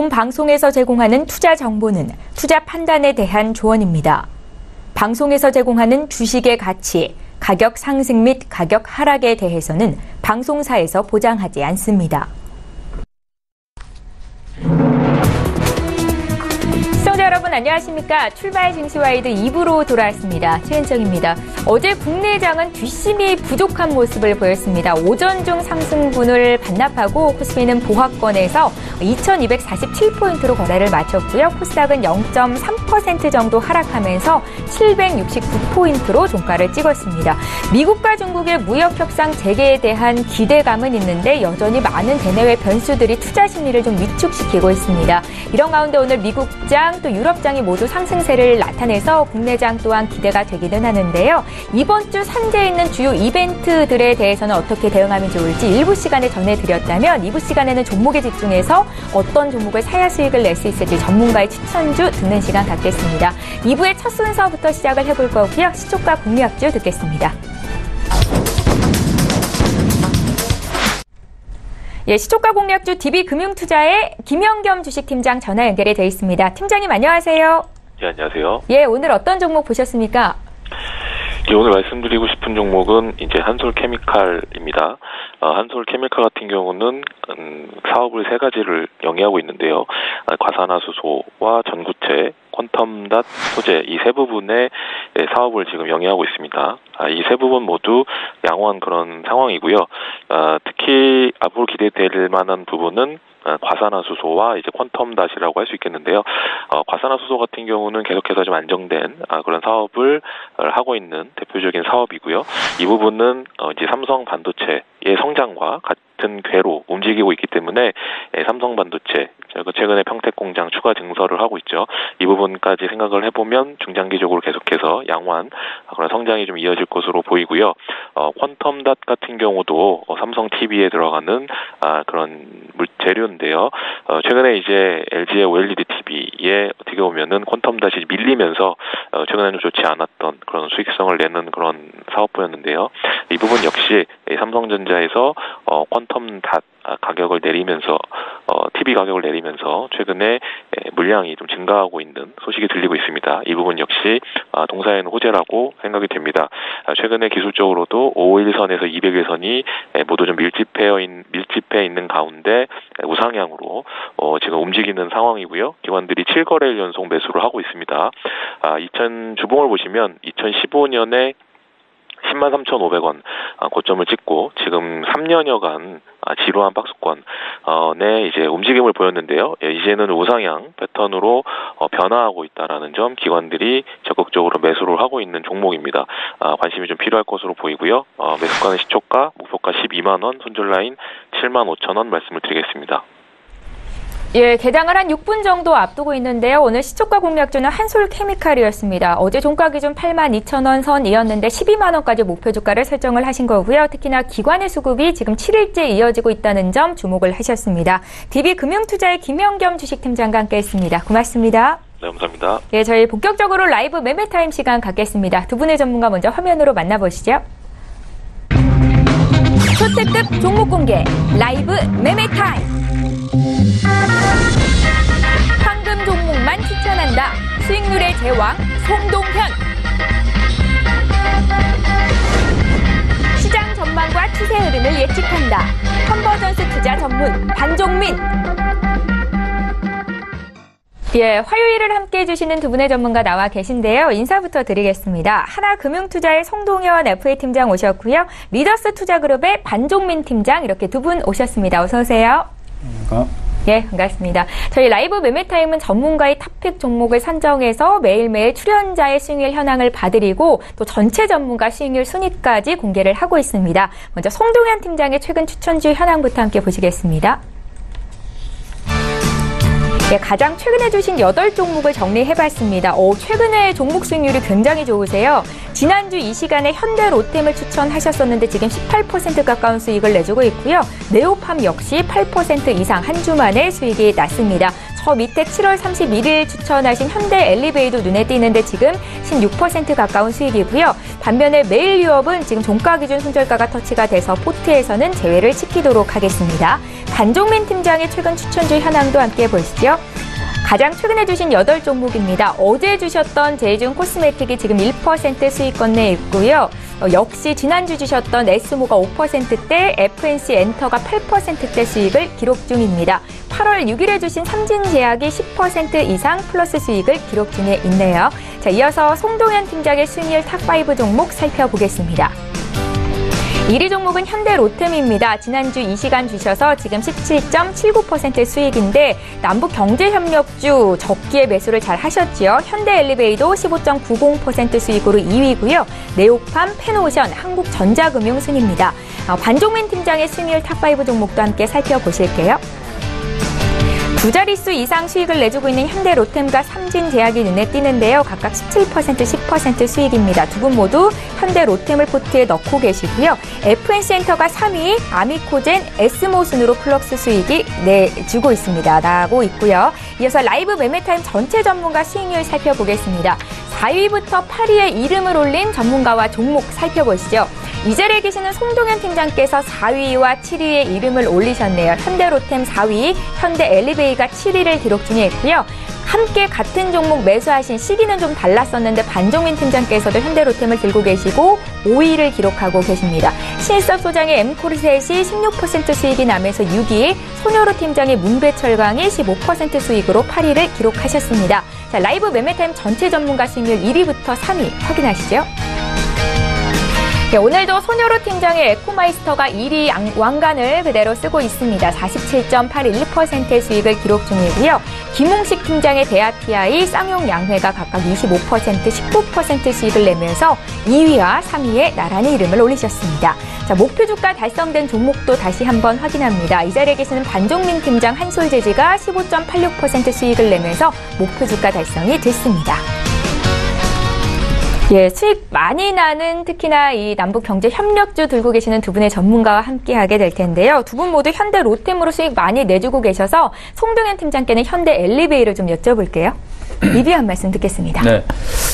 본 방송에서 제공하는 투자 정보는 투자 판단에 대한 조언입니다. 방송에서 제공하는 주식의 가치, 가격 상승 및 가격 하락에 대해서는 방송사에서 보장하지 않습니다. 시청자 여러분 안녕하십니까? 출발 증시와이드 2부로 돌아왔습니다. 최은정입니다. 어제 국내장은 뒷심이 부족한 모습을 보였습니다. 오전 중 상승분을 반납하고 코스피는 보합권에서 2247포인트로 거래를 마쳤고요. 코스닥은 0.3% 정도 하락하면서 769포인트로 종가를 찍었습니다. 미국과 중국의 무역 협상 재개에 대한 기대감은 있는데 여전히 많은 대내외 변수들이 투자 심리를 좀 위축시키고 있습니다. 이런 가운데 오늘 미국장 또 유럽장이 모두 상승세를 나타내서 국내장 또한 기대가 되기는 하는데요. 이번 주 산재에 있는 주요 이벤트들에 대해서는 어떻게 대응하면 좋을지 일부 시간에 전해드렸다면 2부 시간에는 종목에 집중해서 어떤 종목을 사야 수익을 낼 수 있을지 전문가의 추천주 듣는 시간 갖겠습니다. 2부의 첫 순서부터 시작을 해볼 거고요. 시초가 공략주 듣겠습니다. 예, 시초가 공략주 DB금융투자의 김영겸 주식팀장 전화 연결이 되어 있습니다. 팀장님 안녕하세요. 네, 안녕하세요. 예, 오늘 어떤 종목 보셨습니까? 예, 오늘 말씀드리고 싶은 종목은 이제 한솔케미칼입니다. 한솔케미칼 같은 경우는 사업을 세 가지를 영위하고 있는데요. 과산화수소와 전구체, 퀀텀닷 소재 이 세 부분의 사업을 지금 영위하고 있습니다. 이 세 부분 모두 양호한 그런 상황이고요. 특히 앞으로 기대될 만한 부분은 과산화수소와 이제 퀀텀닷이라고 할 수 있겠는데요. 과산화수소 같은 경우는 계속해서 좀 안정된 그런 사업을 하고 있는 대표적인 사업이고요. 이 부분은 이제 삼성 반도체의 성장과 같은 궤로 움직이고 있기 때문에 삼성 반도체 최근에 평택 공장 추가 증설을 하고 있죠. 이 부분까지 생각을 해보면 중장기적으로 계속해서 양호한 그런 성장이 좀 이어질 것으로 보이고요. 퀀텀닷 같은 경우도 삼성 TV에 들어가는 그런 재료인데요. 최근에 이제 LG의 OLED TV에 어떻게 보면은 퀀텀닷이 밀리면서 최근에는 좋지 않았던 그런 수익성을 내는 그런 사업부였는데요. 이 부분 역시 삼성전자에서 퀀텀닷 가격을 내리면서 TV 가격을 내리면서 최근에 물량이 좀 증가하고 있는 소식이 들리고 있습니다. 이 부분 역시 동사에는 호재라고 생각이 됩니다. 최근에 기술적으로도 5일선에서 200일선이 모두 좀 밀집해 있는 가운데 우상향으로 지금 움직이는 상황이고요. 기관들이 7거래일 연속 매수를 하고 있습니다. 주봉을 보시면 2015년에 103,500원 고점을 찍고 지금 3년여간 지루한 박스권에 이제 움직임을 보였는데요. 이제는 우상향 패턴으로 변화하고 있다라는 점 기관들이 적극적으로 매수를 하고 있는 종목입니다. 관심이 좀 필요할 것으로 보이고요. 매수가는 시초가, 목표가 12만 원, 손절 라인 75,000원 말씀을 드리겠습니다. 예, 개장을 한 6분 정도 앞두고 있는데요. 오늘 시초가 공략주는 한솔케미칼이었습니다. 어제 종가 기준 82,000원 선이었는데 12만 원까지 목표 주가를 설정을 하신 거고요. 특히나 기관의 수급이 지금 7일째 이어지고 있다는 점 주목을 하셨습니다. DB금융투자의 김영겸 주식팀장과 함께했습니다. 고맙습니다. 네, 감사합니다. 예, 저희 본격적으로 라이브 매매타임 시간 갖겠습니다. 두 분의 전문가 먼저 화면으로 만나보시죠. 초특급 종목 공개 라이브 매매타임. 황금 종목만 추천한다. 수익률의 제왕 송동현. 시장 전망과 추세 흐름을 예측한다. 컨버전스 투자 전문 반종민. 예, 화요일을 함께해 주시는 두 분의 전문가 나와 계신데요. 인사부터 드리겠습니다. 하나금융투자의 송동현 FA팀장 오셨고요. 리더스 투자그룹의 반종민 팀장 이렇게 두 분 오셨습니다. 어서 오세요. 예, 반갑습니다. 저희 라이브 매매타임은 전문가의 탑픽 종목을 선정해서 매일매일 출연자의 수익률 현황을 봐드리고 또 전체 전문가 수익률 순위까지 공개를 하고 있습니다. 먼저 송동현 팀장의 최근 추천주 현황부터 함께 보시겠습니다. 네, 가장 최근에 주신 8종목을 정리해봤습니다. 최근에 종목 수익률이 굉장히 좋으세요. 지난주 이 시간에 현대 로템을 추천하셨었는데 지금 18% 가까운 수익을 내주고 있고요. 네오팜 역시 8% 이상 한 주 만에 수익이 났습니다. 저 밑에 7월 31일 추천하신 현대 엘리베이도 눈에 띄는데 지금 16% 가까운 수익이고요. 반면에 메일유업은 지금 종가 기준 손절가가 터치가 돼서 포트에서는 제외를 시키도록 하겠습니다. 반종민 팀장의 최근 추천주 현황도 함께 보시죠. 가장 최근에 주신 8종목입니다. 어제 주셨던 제이준 코스메틱이 지금 1% 수익권 내에 있고요. 역시 지난주 주셨던 에스모가 5%대, FNC 엔터가 8%대 수익을 기록 중입니다. 8월 6일에 주신 삼진제약이 10% 이상 플러스 수익을 기록 중에 있네요. 자, 이어서 송동현 팀장의 수익률 탑5 종목 살펴보겠습니다. 1위 종목은 현대로템입니다. 지난주 이 시간 주셔서 지금 17.79% 수익인데 남북경제협력주 적기에 매수를 잘 하셨지요. 현대엘리베이도 15.90% 수익으로 2위고요. 네오팜, 페노오션, 한국전자금융 순입니다. 반종민 팀장의 수익률 탑5 종목도 함께 살펴보실게요. 두 자릿수 이상 수익을 내주고 있는 현대로템과 삼진제약이 눈에 띄는데요. 각각 17%, 10% 수익입니다. 두 분 모두 현대로템을 포트에 넣고 계시고요. FNC엔터가 3위, 아미코젠, 에스모 순으로 플럭스 수익이 내주고 있습니다. 나고 있고요. 이어서 라이브 매매타임 전체 전문가 수익률 살펴보겠습니다. 4위부터 8위에 이름을 올린 전문가와 종목 살펴보시죠. 이 자리에 계시는 송동현 팀장께서 4위와 7위에 이름을 올리셨네요. 현대로템 4위, 현대엘리베이가 7위를 기록 중에 있고요. 함께 같은 종목 매수하신 시기는 좀 달랐었는데 반종민 팀장께서도 현대로템을 들고 계시고 5위를 기록하고 계십니다. 신일섭 소장의 엠코르셋이 16% 수익이 나면서 6위, 손효로 팀장의 문배철강이 15% 수익으로 8위를 기록하셨습니다. 자, 라이브 매매타임 전체 전문가 수익률 1위부터 3위 확인하시죠. 네, 오늘도 손효로 팀장의 에코마이스터가 1위 왕관을 그대로 쓰고 있습니다. 47.81% 수익을 기록 중이고요. 김홍식 팀장의 대아TI, 쌍용양회가 각각 25%, 19% 수익을 내면서 2위와 3위에 나란히 이름을 올리셨습니다. 자, 목표 주가 달성된 종목도 다시 한번 확인합니다. 이 자리에 계시는 반종민 팀장 한솔재지가 15.86% 수익을 내면서 목표 주가 달성이 됐습니다. 예, 수익 많이 나는 특히나 이 남북경제협력주 들고 계시는 두 분의 전문가와 함께하게 될 텐데요. 두 분 모두 현대로템으로 수익 많이 내주고 계셔서 송동현 팀장께는 현대엘리베이를 좀 여쭤볼게요. 리뷰 한 말씀 듣겠습니다. 네,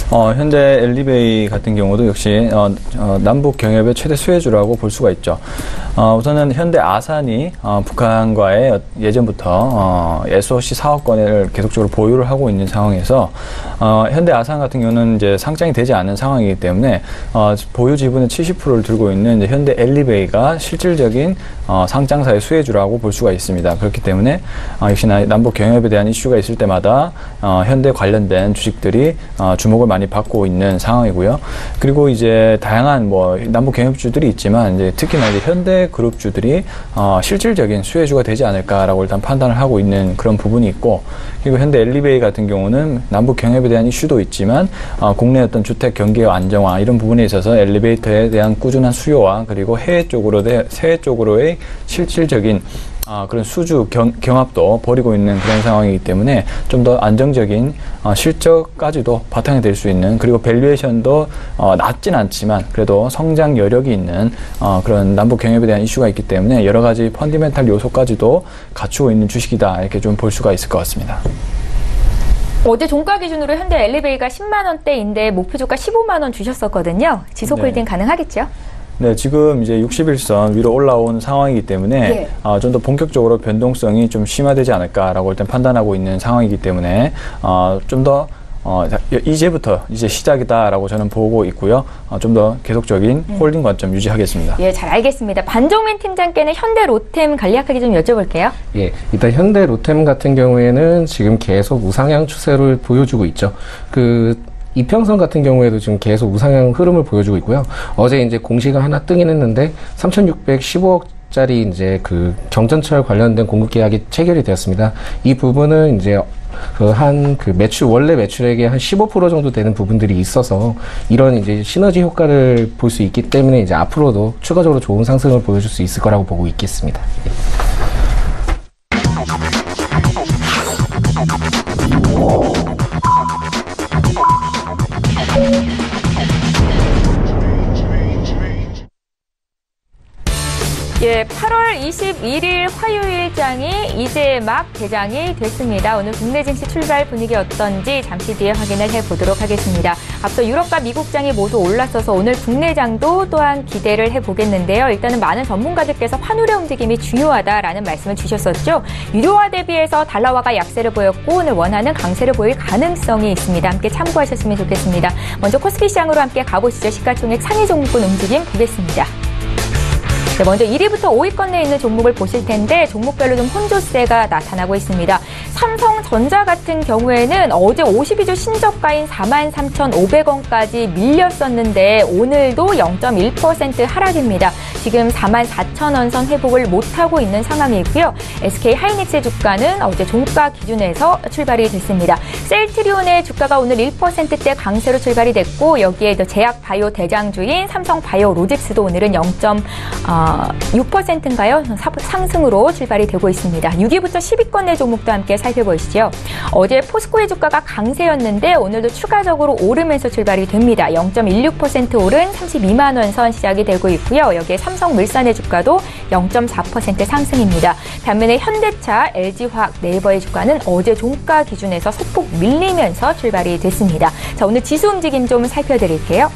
현대엘리베이 같은 경우도 역시 남북 경협의 최대 수혜주라고 볼 수가 있죠. 우선은 현대아산이 북한과의 예전부터 SOC 사업권을 계속적으로 보유를 하고 있는 상황에서 현대아산 같은 경우는 이제 상장이 되지 않은 상황이기 때문에 보유 지분의 70%를 들고 있는 이제 현대엘리베이가 실질적인 상장사의 수혜주라고 볼 수가 있습니다. 그렇기 때문에 역시나 남북 경협에 대한 이슈가 있을 때마다 현대 관련된 주식들이 주목을 많이 받고 있는 상황이고요. 그리고 이제 다양한 남북 경협주들이 있지만 이제 특히나 이제 현대 그룹주들이 실질적인 수혜주가 되지 않을까라고 일단 판단을 하고 있는 그런 부분이 있고, 그리고 현대 엘리베이 같은 경우는 남북 경협에 대한 이슈도 있지만 국내 어떤 주택 경기의 안정화 이런 부분에 있어서 엘리베이터에 대한 꾸준한 수요와 그리고 해외 쪽으로의 실질적인 그런 수주 경합도 벌이고 있는 그런 상황이기 때문에 좀 더 안정적인 실적까지도 바탕이 될 수 있는, 그리고 밸류에이션도 낮진 않지만 그래도 성장 여력이 있는 그런 남북 경협에 대한 이슈가 있기 때문에 여러 가지 펀디멘탈 요소까지도 갖추고 있는 주식이다, 이렇게 좀 볼 수가 있을 것 같습니다. 어제 종가 기준으로 현대엘리베이가 10만 원대인데 목표 주가 15만 원 주셨었거든요. 지속 홀딩 가능하겠죠? 네, 지금 이제 61선 위로 올라온 상황이기 때문에 좀 더 본격적으로 변동성이 좀 심화되지 않을까라고 일단 판단하고 있는 상황이기 때문에 좀 더 이제부터 이제 시작이다라고 저는 보고 있고요. 좀 더 계속적인 홀딩 관점 유지하겠습니다. 예, 잘 알겠습니다. 반종민 팀장께는 현대로템 간략하게 좀 여쭤볼게요. 예, 일단 현대로템 같은 경우에는 지금 계속 우상향 추세를 보여주고 있죠. 이평선 같은 경우에도 지금 계속 우상향 흐름을 보여주고 있고요. 어제 이제 공시가 하나 뜨긴 했는데 3,615억짜리 이제 경전철 관련된 공급 계약이 체결이 되었습니다. 이 부분은 이제 원래 매출액의 한 15% 정도 되는 부분들이 있어서 이런 이제 시너지 효과를 볼 수 있기 때문에 이제 앞으로도 추가적으로 좋은 상승을 보여줄 수 있을 거라고 보고 있겠습니다. 이제 8월 21일 화요일장이 이제 막 개장이 됐습니다. 오늘 국내 증시 출발 분위기 어떤지 잠시 뒤에 확인을 해보도록 하겠습니다. 앞서 유럽과 미국장이 모두 올랐어서 오늘 국내장도 또한 기대를 해보겠는데요. 일단은 많은 전문가들께서 환율의 움직임이 중요하다라는 말씀을 주셨었죠. 유료화 대비해서 달러화가 약세를 보였고 오늘 원화는 강세를 보일 가능성이 있습니다. 함께 참고하셨으면 좋겠습니다. 먼저 코스피 시장으로 함께 가보시죠. 시가총액 상위 종목군 움직임 보겠습니다. 네, 먼저 1위부터 5위권 내에 있는 종목을 보실 텐데 종목별로 좀 혼조세가 나타나고 있습니다. 삼성전자 같은 경우에는 어제 52주 신저가인 43,500원까지 밀렸었는데 오늘도 0.1% 하락입니다. 지금 44,000원 선 회복을 못하고 있는 상황이고요. SK하이닉스의 주가는 어제 종가 기준에서 출발이 됐습니다. 셀트리온의 주가가 오늘 1%대 강세로 출발이 됐고 여기에 제약바이오 대장주인 삼성바이오로직스도 오늘은 6%인가요? 상승으로 출발이 되고 있습니다. 6위부터 10위권 내 종목도 함께 살펴보시죠. 어제 포스코의 주가가 강세였는데 오늘도 추가적으로 오르면서 출발이 됩니다. 0.16% 오른 32만 원 선 시작이 되고 있고요. 여기에 삼성물산의 주가도 0.4% 상승입니다. 반면에 현대차, LG화학, 네이버의 주가는 어제 종가 기준에서 소폭 밀리면서 출발이 됐습니다. 자, 오늘 지수 움직임 좀 살펴드릴게요.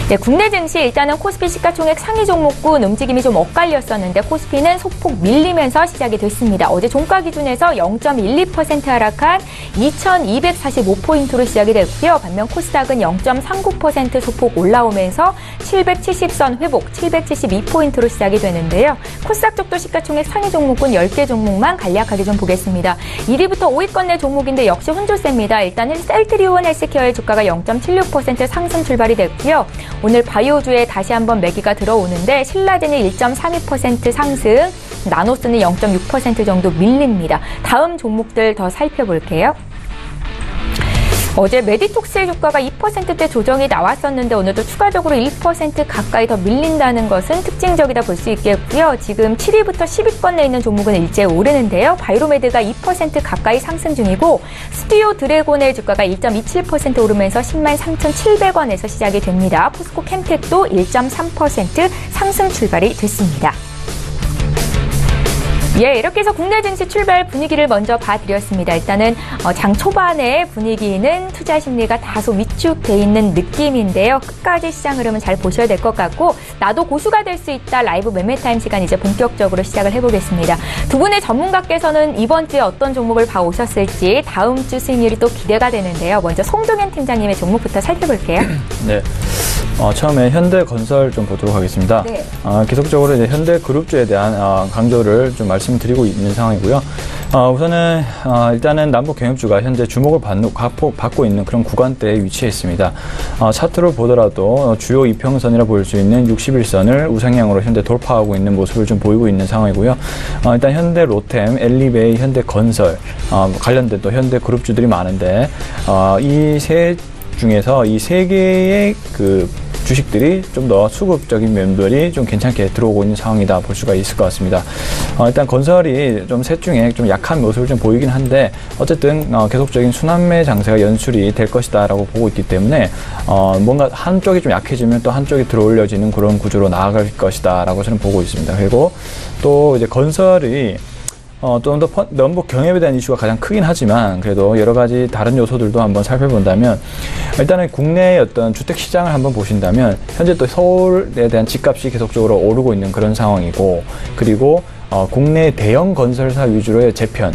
네, 국내 증시 일단은 코스피 시가총액 상위 종목군 움직임이 좀 엇갈렸었는데 코스피는 소폭 밀리면서 시작이 됐습니다. 어제 종가 기준에서 0.12% 하락한 2,245포인트로 시작이 됐고요. 반면 코스닥은 0.39% 소폭 올라오면서 770선 회복 772포인트로 시작이 되는데요. 코스닥 쪽도 시가총액 상위 종목군 10개 종목만 간략하게 좀 보겠습니다. 1위부터 5위권 내 종목인데 역시 혼조세입니다. 일단은 셀트리온 헬스케어의 주가가 0.76% 상승 출발이 됐고요. 오늘 바이오주에 다시 한번 매기가 들어오는데 신라젠이 1.32% 상승, 나노스는 0.6% 정도 밀립니다. 다음 종목들 더 살펴볼게요. 어제 메디톡스의 주가가 2%대 조정이 나왔었는데 오늘도 추가적으로 1% 가까이 더 밀린다는 것은 특징적이다 볼 수 있겠고요. 지금 7위부터 10위권 내에 있는 종목은 일제 오르는데요. 바이로메드가 2% 가까이 상승 중이고 스튜디오 드래곤의 주가가 1.27% 오르면서 103,700원에서 시작이 됩니다. 포스코 캠텍도 1.3% 상승 출발이 됐습니다. 예, 이렇게 해서 국내 증시 출발 분위기를 먼저 봐드렸습니다. 일단은 장 초반의 분위기는 투자 심리가 다소 위축돼 있는 느낌인데요. 끝까지 시장 흐름은 잘 보셔야 될 것 같고 나도 고수가 될 수 있다 라이브 매매타임 시간 이제 본격적으로 시작을 해보겠습니다. 두 분의 전문가께서는 이번 주에 어떤 종목을 봐오셨을지 다음 주 수익률이 또 기대가 되는데요. 먼저 송종현 팀장님의 종목부터 살펴볼게요. 네. 처음에 현대건설 좀 보도록 하겠습니다. 네. 계속적으로 이제 현대그룹주에 대한 강조를 좀 말씀드리고 있는 상황이고요. 우선은 일단은 남북경협주가 현재 주목을 받고 있는 그런 구간대에 위치해 있습니다. 차트로 보더라도 주요 이평선이라 보일 수 있는 61선을 우상향으로 현재 돌파하고 있는 모습을 좀 보이고 있는 상황이고요. 일단 현대로템, 엘리베이, 현대건설 관련된 또 현대그룹주들이 많은데 이 세 중에서 이 세 개의 그 주식들이 좀 더 수급적인 면들이 좀 괜찮게 들어오고 있는 상황이다 볼 수가 있을 것 같습니다. 일단 건설이 좀 셋 중에 좀 약한 모습을 좀 보이긴 한데 어쨌든 계속적인 순환매 장세가 연출이 될 것이다라고 보고 있기 때문에 뭔가 한쪽이 좀 약해지면 또 한쪽이 들어올려지는 그런 구조로 나아갈 것이다라고 저는 보고 있습니다. 그리고 또 이제 건설이 좀 더 남북 경협에 대한 이슈가 가장 크긴 하지만 그래도 여러 가지 다른 요소들도 한번 살펴본다면 일단은 국내의 어떤 주택 시장을 한번 보신다면 현재 또 서울에 대한 집값이 계속적으로 오르고 있는 그런 상황이고 그리고 국내 대형 건설사 위주로의 재편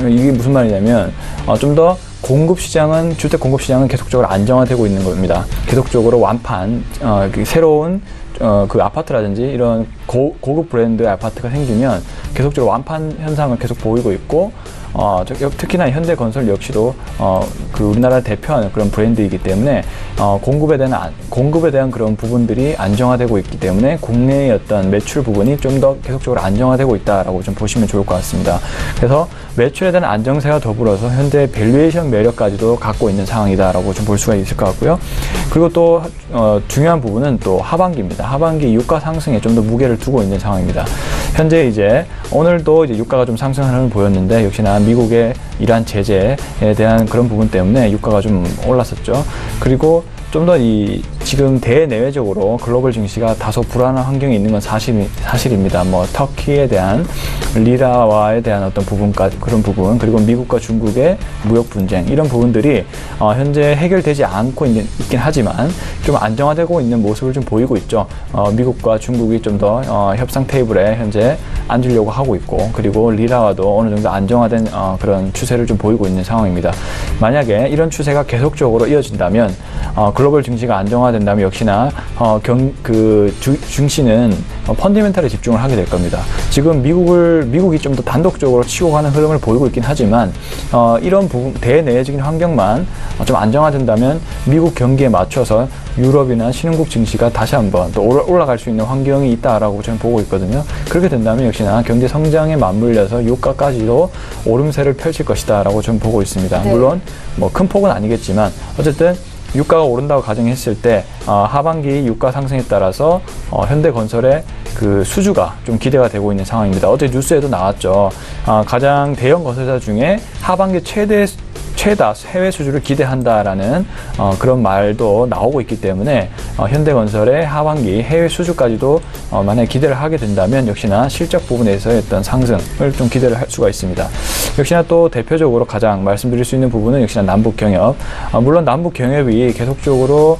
이게 무슨 말이냐면 좀 더 주택 공급 시장은 계속적으로 안정화되고 있는 겁니다. 계속적으로 완판 새로운 그 아파트라든지 이런 고급 브랜드의 아파트가 생기면 계속적으로 완판 현상을 계속 보이고 있고 특히나 현대건설 역시도 그 우리나라 대표하는 그런 브랜드이기 때문에 공급에 대한 그런 부분들이 안정화되고 있기 때문에 국내의 어떤 매출 부분이 좀 더 계속적으로 안정화되고 있다라고 좀 보시면 좋을 것 같습니다. 그래서 매출에 대한 안정세와 더불어서 현재 밸류에이션 매력까지도 갖고 있는 상황이다라고 좀 볼 수가 있을 것 같고요. 그리고 또 중요한 부분은 또 하반기입니다. 하반기 유가 상승에 좀 더 무게를 두고 있는 상황입니다. 현재 이제 오늘도 이제 유가가 좀 상승하는 걸 보였는데 역시나 미국의 이러한 제재에 대한 그런 부분 때문에 유가가 좀 올랐었죠. 그리고 좀 더 지금 대내외적으로 글로벌 증시가 다소 불안한 환경에 있는 건 사실입니다. 뭐 터키에 대한 리라와에 대한 어떤 부분까지 그런 부분, 그리고 미국과 중국의 무역 분쟁 이런 부분들이 현재 해결되지 않고 있긴 하지만 좀 안정화되고 있는 모습을 좀 보이고 있죠. 미국과 중국이 좀 더 협상 테이블에 현재 앉으려고 하고 있고, 그리고 리라와도 어느 정도 안정화된 그런 추세를 좀 보이고 있는 상황입니다. 만약에 이런 추세가 계속적으로 이어진다면 글로벌 증시가 안정화된다면 역시나 증시는 펀더멘털에 집중을 하게 될 겁니다. 지금 미국이 좀 더 단독적으로 치고 가는 흐름을 보이고 있긴 하지만 이런 부분 대내적인 환경만 좀 안정화된다면 미국 경기에 맞춰서 유럽이나 신흥국 증시가 다시 한번 또 올라갈 수 있는 환경이 있다라고 저는 보고 있거든요. 그렇게 된다면 역시나 경제 성장에 맞물려서 유가까지도 오름세를 펼칠 것이다라고 저는 보고 있습니다. 네. 물론 뭐 큰 폭은 아니겠지만 어쨌든 유가가 오른다고 가정했을 때 하반기 유가 상승에 따라서 현대건설의 그 수주가 좀 기대가 되고 있는 상황입니다. 어제 뉴스에도 나왔죠. 가장 대형 건설사 중에 하반기 최다 해외 수주를 기대한다라는 그런 말도 나오고 있기 때문에 현대건설의 하반기 해외 수주까지도 만약에 기대를 하게 된다면 역시나 실적 부분에서의 어떤 상승을 좀 기대를 할 수가 있습니다. 역시나 또 대표적으로 가장 말씀드릴 수 있는 부분은 역시나 남북 경협. 물론 남북 경협이 계속적으로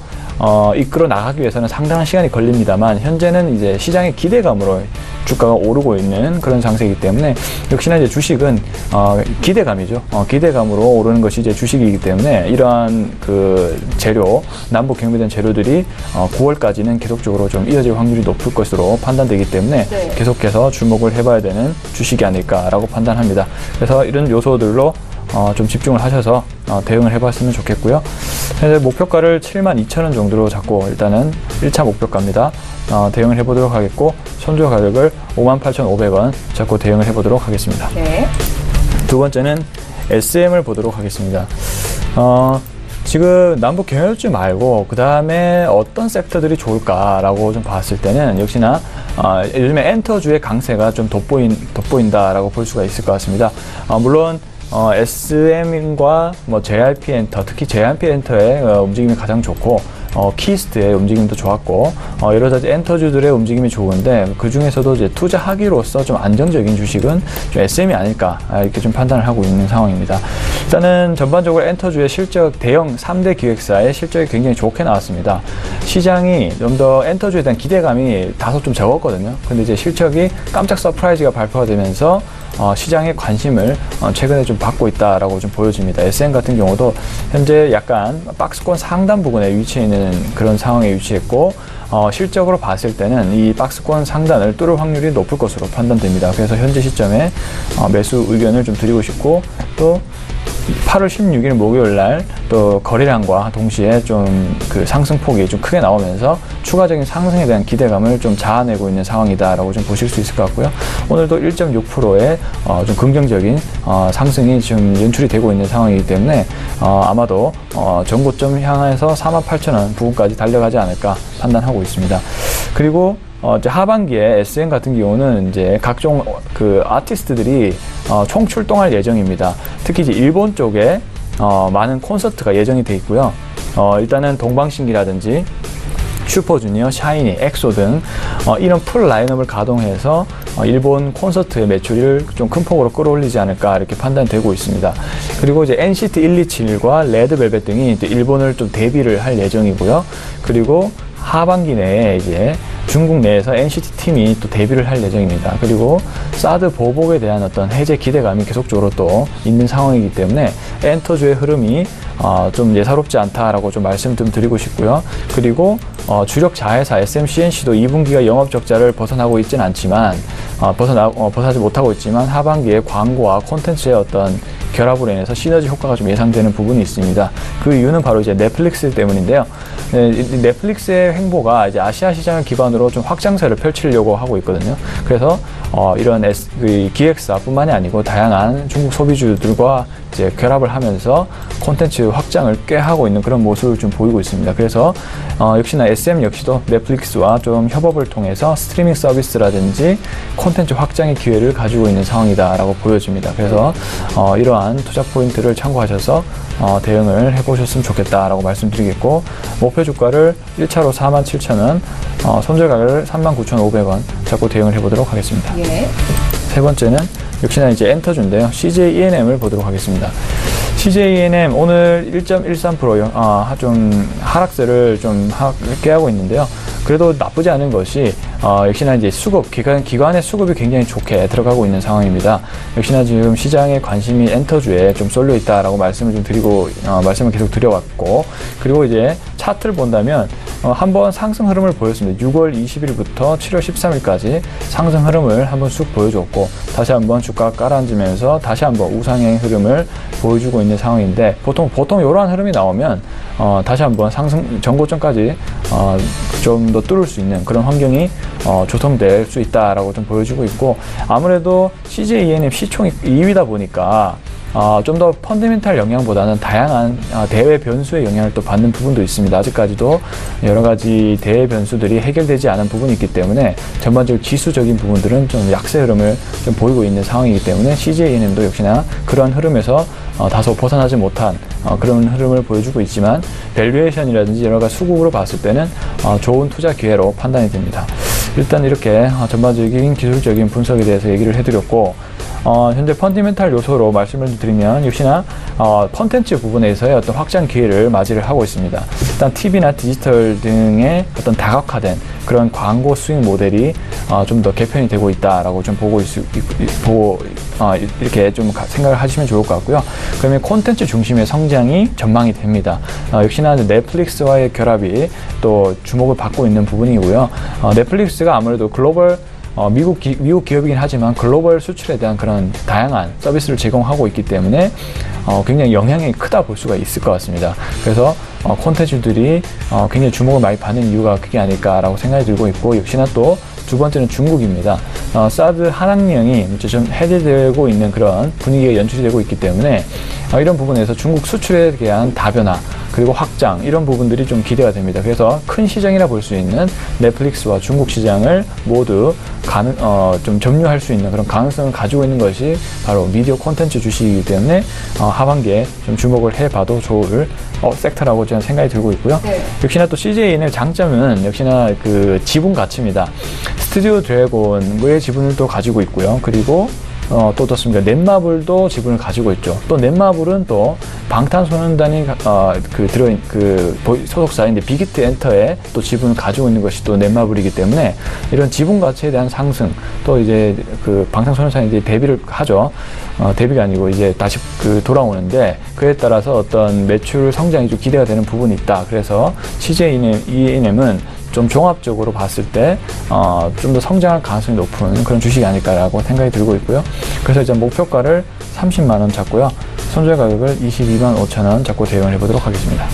이끌어 나가기 위해서는 상당한 시간이 걸립니다만 현재는 이제 시장의 기대감으로 주가가 오르고 있는 그런 상태이기 때문에 역시나 이제 주식은 기대감이죠. 기대감으로 오르는 것이 이제 주식이기 때문에 이러한 그 재료, 남북 경협된 재료들이 9월까지는 계속적으로 좀 이어질 확률이 높을 것으로 판단되기 때문에 네. 계속해서 주목을 해봐야 되는 주식이 아닐까라고 판단합니다. 그래서 이런 요소들로 좀 집중을 하셔서 대응을 해봤으면 좋겠고요. 현재 목표가를 72,000원 정도로 잡고 일단은 1차 목표가입니다. 대응을 해보도록 하겠고 선조 가격을 58,500원 잡고 대응을 해보도록 하겠습니다. 네. 두 번째는 SM을 보도록 하겠습니다. 지금 남북 경협주 말고 그 다음에 어떤 섹터들이 좋을까라고 좀 봤을 때는 역시나 요즘에 엔터주의 강세가 좀 돋보인다라고 볼 수가 있을 것 같습니다. 물론 SM과 뭐 JRP 엔터, 특히 JRP 엔터의 움직임이 가장 좋고 키스트의 움직임도 좋았고 여러 가지 엔터주들의 움직임이 좋은데 그 중에서도 이제 투자하기로서 좀 안정적인 주식은 좀 SM이 아닐까 이렇게 좀 판단을 하고 있는 상황입니다. 일단은 전반적으로 엔터주의 실적 대형 3대 기획사의 실적이 굉장히 좋게 나왔습니다. 시장이 좀 더 엔터주에 대한 기대감이 다소 좀 적었거든요. 근데 이제 실적이 깜짝 서프라이즈가 발표가 되면서 시장의 관심을 최근에 좀 받고 있다라고 좀 보여집니다. SM 같은 경우도 현재 약간 박스권 상단 부근에 위치해 있는 그런 상황에 위치했고 실적으로 봤을 때는 이 박스권 상단을 뚫을 확률이 높을 것으로 판단됩니다. 그래서 현재 시점에 매수 의견을 좀 드리고 싶고 또 8월 16일 목요일 날 또 거래량과 동시에 좀 그 상승폭이 좀 크게 나오면서 추가적인 상승에 대한 기대감을 좀 자아내고 있는 상황이다라고 좀 보실 수 있을 것 같고요. 오늘도 1.6%의 좀 긍정적인 상승이 지금 연출이 되고 있는 상황이기 때문에 아마도 전고점 향해서 48,000원 부근까지 달려가지 않을까 판단하고 있습니다. 그리고 이제 하반기에 SM 같은 경우는 이제 각종 그 아티스트들이 총 출동할 예정입니다. 특히 이제 일본 쪽에 많은 콘서트가 예정이 돼 있고요. 일단은 동방신기라든지 슈퍼주니어, 샤이니, 엑소 등 이런 풀 라인업을 가동해서 일본 콘서트의 매출을 좀 큰 폭으로 끌어올리지 않을까 이렇게 판단되고 있습니다. 그리고 이제 NCT 127과 레드벨벳 등이 또 일본을 좀 데뷔를 할 예정이고요. 그리고 하반기 내에 이제 중국 내에서 NCT 팀이 또 데뷔를 할 예정입니다. 그리고 사드 보복에 대한 어떤 해제 기대감이 계속적으로 또 있는 상황이기 때문에 엔터주의 흐름이 좀 예사롭지 않다라고 좀 말씀 좀 드리고 싶고요. 그리고 주력 자회사 SMCNC도 2분기가 영업 적자를 벗어나고 있지는 않지만 벗어나지 못하고 있지만 하반기에 광고와 콘텐츠의 어떤 결합으로 인해서 시너지 효과가 좀 예상되는 부분이 있습니다. 그 이유는 바로 이제 넷플릭스 때문인데요. 넷플릭스의 행보가 이제 아시아 시장을 기반으로 좀 확장세를 펼치려고 하고 있거든요. 그래서 이런 기획사뿐만이 아니고 다양한 중국 소비주들과 이제 결합을 하면서 콘텐츠 확장을 꾀하고 있는 그런 모습을 좀 보이고 있습니다. 그래서 역시나 SM 역시도 넷플릭스와 좀 협업을 통해서 스트리밍 서비스라든지 콘텐츠 확장의 기회를 가지고 있는 상황이다라고 보여집니다. 그래서 이러한 투자 포인트를 참고하셔서 대응을 해보셨으면 좋겠다라고 말씀드리겠고, 목표 주가를 1차로 47,000원, 손절 가격을 39,500원 잡고 대응을 해보도록 하겠습니다. 예. 세 번째는 역시나 이제 엔터주인데요. CJ ENM을 보도록 하겠습니다. CJ ENM 오늘 1.13% 좀 하락세를 좀 꾀하고 있는데요. 그래도 나쁘지 않은 것이 역시나 이제 수급, 기관의 수급이 굉장히 좋게 들어가고 있는 상황입니다. 역시나 지금 시장의 관심이 엔터주에 좀 쏠려 있다라고 말씀을 좀 드리고, 말씀을 계속 드려왔고, 그리고 이제 차트를 본다면 한번 상승 흐름을 보였습니다. 6월 20일부터 7월 13일까지 상승 흐름을 한번 쑥 보여줬고, 다시 한번 주가가 깔아앉으면서 다시 한번 우상향의 흐름을 보여주고 있는 상황인데, 보통 이러한 흐름이 나오면 다시 한번 상승 전고점까지 좀 더 뚫을 수 있는 그런 환경이 조성될 수 있다라고 좀 보여주고 있고, 아무래도 CJ ENM 시총이 2위다 보니까 좀 더 펀더멘탈 영향보다는 다양한 대외 변수의 영향을 또 받는 부분도 있습니다. 아직까지도 여러 가지 대외 변수들이 해결되지 않은 부분이 있기 때문에 전반적으로 지수적인 부분들은 좀 약세 흐름을 좀 보이고 있는 상황이기 때문에 CJ ENM도 역시나 그러한 흐름에서 다소 벗어나지 못한 그런 흐름을 보여주고 있지만, 밸류에이션이라든지 여러 가지 수급으로 봤을 때는 좋은 투자 기회로 판단이 됩니다. 일단 이렇게 전반적인 기술적인 분석에 대해서 얘기를 해드렸고, 현재 펀디멘탈 요소로 말씀을 드리면 역시나 콘텐츠 부분에서의 어떤 확장 기회를 맞이를 하고 있습니다. 일단 TV나 디지털 등의 어떤 다각화된 그런 광고 수익 모델이 좀 더 개편이 되고 있다라고 좀 이렇게 좀 생각을 하시면 좋을 것 같고요. 그러면 콘텐츠 중심의 성장이 전망이 됩니다. 역시나 넷플릭스와의 결합이 또 주목을 받고 있는 부분이고요. 넷플릭스가 아무래도 글로벌 미국 기업이긴 하지만 글로벌 수출에 대한 그런 다양한 서비스를 제공하고 있기 때문에 굉장히 영향이 크다 볼 수가 있을 것 같습니다. 그래서 콘텐츠들이 굉장히 주목을 많이 받는 이유가 그게 아닐까라고 생각이 들고 있고, 역시나 또 두 번째는 중국입니다. 사드 한학령이 좀 해제되고 있는 그런 분위기가 연출이 되고 있기 때문에 이런 부분에서 중국 수출에 대한 다변화 그리고 확장, 이런 부분들이 좀 기대가 됩니다. 그래서 큰 시장이라 볼 수 있는 넷플릭스와 중국 시장을 모두 좀 점유할 수 있는 그런 가능성을 가지고 있는 것이 바로 미디어 콘텐츠 주식이기 때문에 하반기에 좀 주목을 해봐도 좋을 섹터라고 저는 생각이 들고 있고요. 네. 역시나 또 CJN의 장점은 역시나 그 지분 가치입니다. 스튜디오 드래곤의 지분을 또 가지고 있고요. 그리고 또 어떻습니까? 넷마블도 지분을 가지고 있죠. 또 넷마블은 또 방탄소년단이 들어있는 소속사인데 빅히트 엔터에 또 지분을 가지고 있는 것이 또 넷마블이기 때문에 이런 지분 가치에 대한 상승, 또 이제 그 방탄소년단이 이제 데뷔를 하죠. 데뷔가 아니고 이제 다시 돌아오는데, 그에 따라서 어떤 매출 성장이 좀 기대가 되는 부분이 있다. 그래서 CJ ENM은 좀 종합적으로 봤을 때 좀 더 성장할 가능성이 높은 그런 주식이 아닐까라고 생각이 들고 있고요. 그래서 이제 목표가를 30만원 잡고요. 손절 가격을 225,000원 잡고 대응을 해보도록 하겠습니다.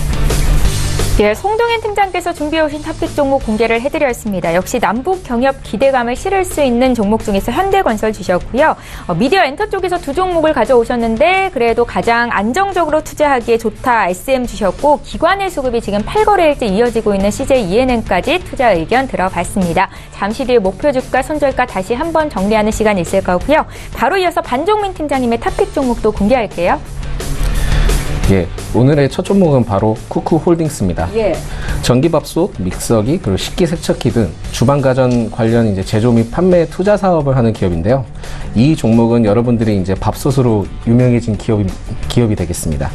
예, 송동현 팀장께서 준비해 오신 탑픽 종목 공개를 해드렸습니다. 역시 남북 경협 기대감을 실을 수 있는 종목 중에서 현대건설 주셨고요. 미디어 엔터 쪽에서 두 종목을 가져오셨는데 그래도 가장 안정적으로 투자하기에 좋다 SM 주셨고, 기관의 수급이 지금 8거래일째 이어지고 있는 CJ ENM까지 투자 의견 들어봤습니다. 잠시 뒤에 목표 주가, 손절가 다시 한번 정리하는 시간이 있을 거고요. 바로 이어서 반종민 팀장님의 탑픽 종목도 공개할게요. 예, 오늘의 첫 종목은 바로 쿠쿠홀딩스입니다. 예. 전기밥솥, 믹서기, 그리고 식기세척기 등 주방가전 관련 이제 제조 및 판매 투자 사업을 하는 기업인데요. 이 종목은 여러분들이 이제 밥솥으로 유명해진 기업이 되겠습니다.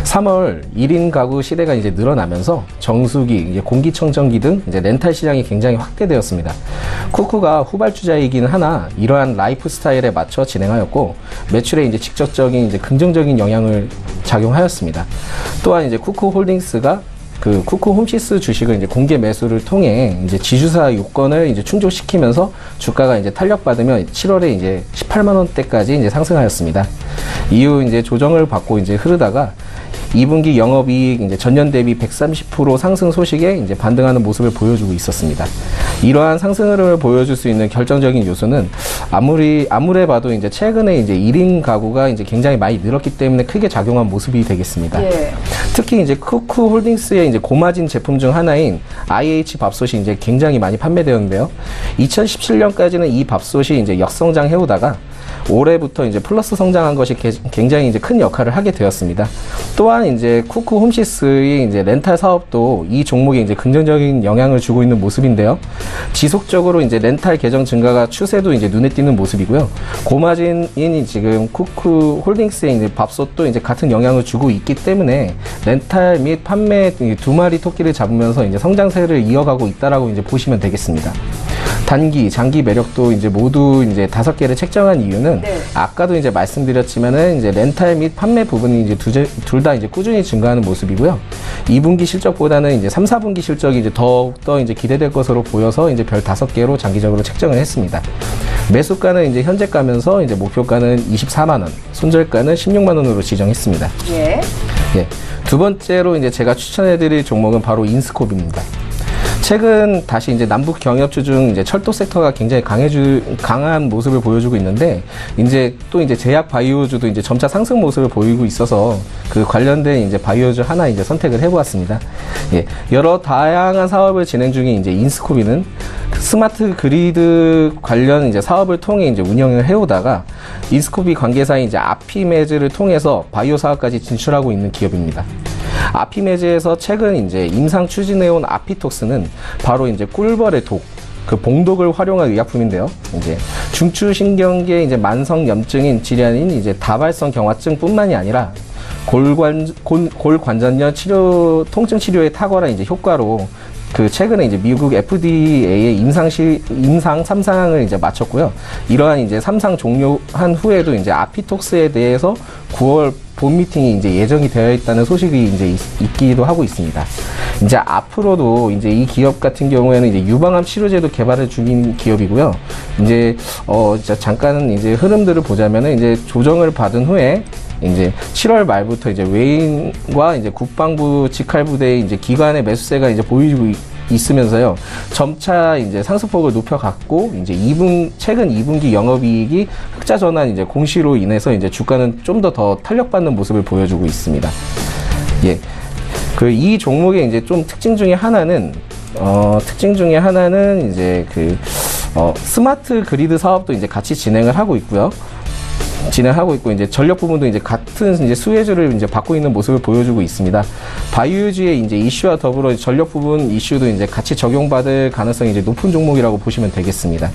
3월 1인 가구 시대가 이제 늘어나면서 정수기, 이제 공기청정기 등 이제 렌탈 시장이 굉장히 확대되었습니다. 쿠쿠가 후발주자이긴 하나 이러한 라이프 스타일에 맞춰 진행하였고, 매출에 이제 직접적인 이제 긍정적인 영향을 작용하였습니다. 또한 이제 쿠쿠홀딩스가 그 쿠쿠 홈시스 주식을 이제 공개 매수를 통해 이제 지주사 요건을 이제 충족시키면서 주가가 이제 탄력받으며 7월에 이제 18만 원대까지 이제 상승하였습니다. 이후 이제 조정을 받고 이제 흐르다가 2분기 영업이익 이제 전년 대비 130% 상승 소식에 이제 반등하는 모습을 보여주고 있었습니다. 이러한 상승 흐름을 보여줄 수 있는 결정적인 요소는 아무리 봐도 이제 최근에 이제 1인 가구가 이제 굉장히 많이 늘었기 때문에 크게 작용한 모습이 되겠습니다. 예. 특히 이제 쿠쿠 홀딩스의 이제 고마진 제품 중 하나인 IH 밥솥이 이제 굉장히 많이 판매되었는데요. 2017년까지는 이 밥솥이 이제 역성장 해오다가 올해부터 이제 플러스 성장한 것이 굉장히 이제 큰 역할을 하게 되었습니다. 또한 이제 쿠쿠 홈시스의 이제 렌탈 사업도 이 종목에 이제 긍정적인 영향을 주고 있는 모습인데요. 지속적으로 이제 렌탈 계정 증가가 추세도 이제 눈에 띄는 모습이고요. 고마진인 지금 쿠쿠 홀딩스의 이제 밥솥도 이제 같은 영향을 주고 있기 때문에 렌탈 및 판매 두 마리 토끼를 잡으면서 이제 성장세를 이어가고 있다라고 이제 보시면 되겠습니다. 단기, 장기 매력도 이제 모두 이제 5개를 책정한 이유는 네. 아까도 이제 말씀드렸지만은 이제 렌탈 및 판매 부분이 이제 둘 다 이제 꾸준히 증가하는 모습이고요. 2분기 실적보다는 이제 3, 4분기 실적이 이제 더욱더 이제 기대될 것으로 보여서 이제 별 5개로 장기적으로 책정을 했습니다. 매수가는 이제 현재가면서 이제 목표가는 24만 원, 손절가는 16만 원으로 지정했습니다. 예. 예. 두 번째로 이제 제가 추천해드릴 종목은 바로 인스콥입니다. 최근 다시 이제 남북 경협주 중 이제 철도 섹터가 굉장히 강한 모습을 보여주고 있는데, 이제 또 이제 제약 바이오주도 이제 점차 상승 모습을 보이고 있어서 그 관련된 이제 바이오주 하나 이제 선택을 해보았습니다. 예. 여러 다양한 사업을 진행 중인 이제 인스코비는 스마트 그리드 관련 이제 사업을 통해 이제 운영을 해오다가 인스코비 관계사인 이제 아피메즈를 통해서 바이오 사업까지 진출하고 있는 기업입니다. 아피메즈에서 최근 이제 임상 추진해온 아피톡스는 바로 이제 꿀벌의 독, 그 봉독을 활용한 의약품인데요. 이제 중추신경계 이제 만성 염증인 질환인 이제 다발성 경화증뿐만이 아니라 골관절염 치료, 통증 치료에 탁월한 이제 효과로 그 최근에 이제 미국 FDA의 임상 3상을 이제 마쳤고요. 이러한 이제 3상 종료한 후에도 이제 아피톡스에 대해서 9월 본 미팅이 이제 예정이 되어 있다는 소식이 이제 있기도 하고 있습니다. 이제 앞으로도 이제 이 기업 같은 경우에는 이제 유방암 치료제도 개발을 중인 기업이고요. 이제 잠깐 이제 흐름들을 보자면은 이제 조정을 받은 후에 이제 7월 말부터 이제 외인과 이제 국방부 직할부대의 이제 기관의 매수세가 이제 보이고 있으면서요. 점차 이제 상승폭을 높여갔고, 이제 최근 2분기 영업이익이 흑자 전환 이제 공시로 인해서 이제 주가는 좀 더 탄력받는 모습을 보여주고 있습니다. 예. 이 종목의 이제 좀 특징 중에 하나는 이제 스마트 그리드 사업도 이제 같이 진행을 하고 있고, 이제 전력 부분도 이제 같은 이제 수혜주를 이제 받고 있는 모습을 보여주고 있습니다. 바이오주의 이제 이슈와 더불어 전력 부분 이슈도 이제 같이 적용받을 가능성이 이제 높은 종목이라고 보시면 되겠습니다.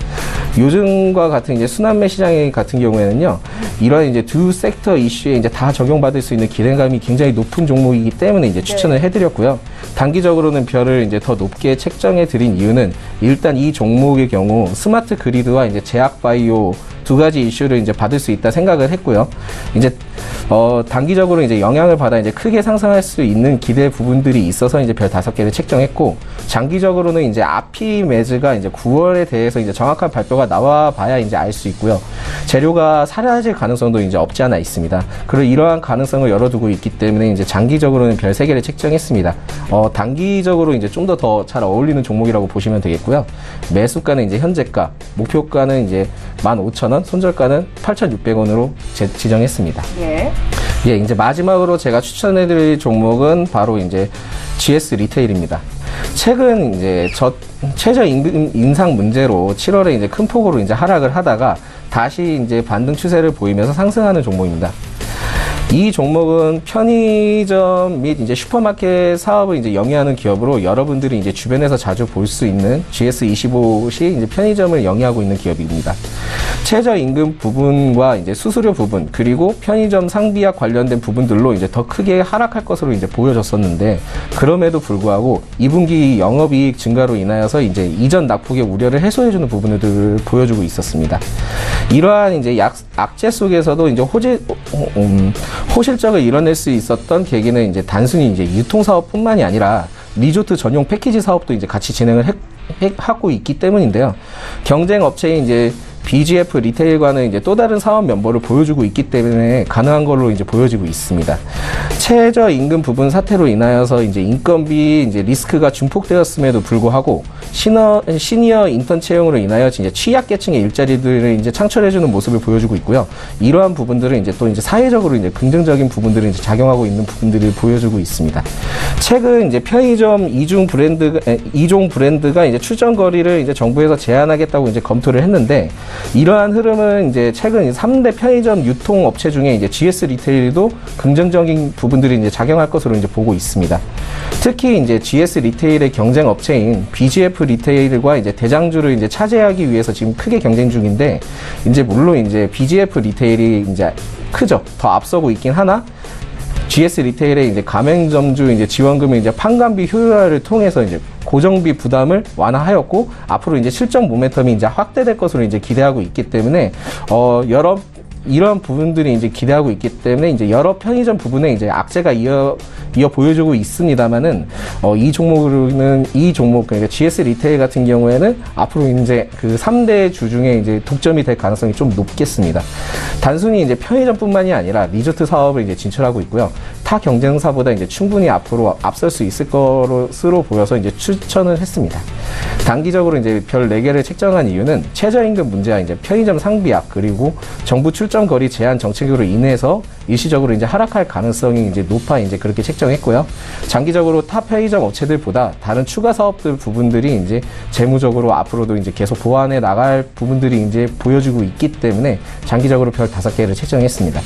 요즘과 같은 이제 순환매 시장 같은 경우에는요, 이런 이제 두 섹터 이슈에 이제 다 적용받을 수 있는 기대감이 굉장히 높은 종목이기 때문에 이제 추천을 해드렸고요. 단기적으로는 별을 이제 더 높게 책정해 드린 이유는 일단 이 종목의 경우 스마트 그리드와 이제 제약 바이오 두 가지 이슈를 이제 받을 수 있다 생각을 했고요. 이제 단기적으로 이제 영향을 받아 이제 크게 상승할 수 있는 기대 부분들이 있어서 이제 별 5개를 책정했고, 장기적으로는 이제 아피메즈가 이제 9월에 대해서 이제 정확한 발표가 나와 봐야 이제 알 수 있고요. 재료가 사라질 가능성도 이제 없지 않아 있습니다. 그리고 이러한 가능성을 열어두고 있기 때문에 이제 장기적으로는 별 3개를 책정했습니다. 단기적으로 이제 좀 더 잘 어울리는 종목이라고 보시면 되겠고요. 매수가는 이제 현재가, 목표가는 이제 15,000원, 손절가는 8,600원으로 지정했습니다. 예. 예, 이제 마지막으로 제가 추천해드릴 종목은 바로 이제 GS 리테일입니다. 최근 이제 최저임금 인상 문제로 7월에 이제 큰 폭으로 이제 하락을 하다가 다시 이제 반등 추세를 보이면서 상승하는 종목입니다. 이 종목은 편의점 및 이제 슈퍼마켓 사업을 이제 영위하는 기업으로 여러분들이 이제 주변에서 자주 볼 수 있는 GS25시 이제 편의점을 영위하고 있는 기업입니다. 최저임금 부분과 이제 수수료 부분, 그리고 편의점 상비와 관련된 부분들로 이제 더 크게 하락할 것으로 이제 보여졌었는데, 그럼에도 불구하고 2분기 영업이익 증가로 인하여서 이제 이전 낙폭의 우려를 해소해주는 부분들을 보여주고 있었습니다. 이러한 이제 악재 속에서도 이제 호실적을 이뤄낼 수 있었던 계기는 이제 단순히 이제 유통 사업뿐만이 아니라 리조트 전용 패키지 사업도 이제 같이 진행을 하고 있기 때문인데요. 경쟁 업체인 이제 BGF 리테일과는 이제 또 다른 사업 면모를 보여주고 있기 때문에 가능한 걸로 이제 보여지고 있습니다. 최저 임금 부분 사태로 인하여서 이제 인건비 이제 리스크가 증폭되었음에도 불구하고 시니어 인턴 채용으로 인하여 이제 취약계층의 일자리들을 이제 창출해주는 모습을 보여주고 있고요. 이러한 부분들은 이제 또 이제 사회적으로 이제 긍정적인 부분들을 이제 작용하고 있는 부분들을 보여주고 있습니다. 최근 이제 편의점 이종 브랜드가 이제 출전 거리를 이제 정부에서 제한하겠다고 이제 검토를 했는데, 이러한 흐름은 이제 최근 3대 편의점 유통업체 중에 이제 GS 리테일도 긍정적인 부분들이 이제 작용할 것으로 이제 보고 있습니다. 특히 이제 GS 리테일의 경쟁 업체인 BGF 리테일과 이제 대장주를 이제 차지하기 위해서 지금 크게 경쟁 중인데, 이제 물론 이제 BGF 리테일이 이제 크죠. 더 앞서고 있긴 하나, GS 리테일의 이제 가맹점주 이제 지원금의 이제 판관비 효율화를 통해서 이제 고정비 부담을 완화하였고, 앞으로 이제 실적 모멘텀이 이제 확대될 것으로 이제 기대하고 있기 때문에 이런 부분들이 이제 기대하고 있기 때문에 이제 여러 편의점 부분에 이제 악재가 이어 보여주고 있습니다만은 이 종목 그러니까 GS 리테일 같은 경우에는 앞으로 이제 그 3대 주 중에 이제 독점이 될 가능성이 좀 높겠습니다. 단순히 이제 편의점뿐만이 아니라 리조트 사업을 이제 진출하고 있고요. 타 경쟁사보다 이제 충분히 앞으로 앞설 수 있을 것으로 보여서 이제 추천을 했습니다. 단기적으로 이제 별 4개를 책정한 이유는 최저임금 문제와 이제 편의점 상비약, 그리고 정부 출점 거리 제한 정책으로 인해서 일시적으로 이제 하락할 가능성이 이제 높아 이제 그렇게 책정했고요. 장기적으로 타 편의점 업체들보다 다른 추가 사업들 부분들이 이제 재무적으로 앞으로도 이제 계속 보완해 나갈 부분들이 이제 보여주고 있기 때문에 장기적으로 별 5개를 책정했습니다.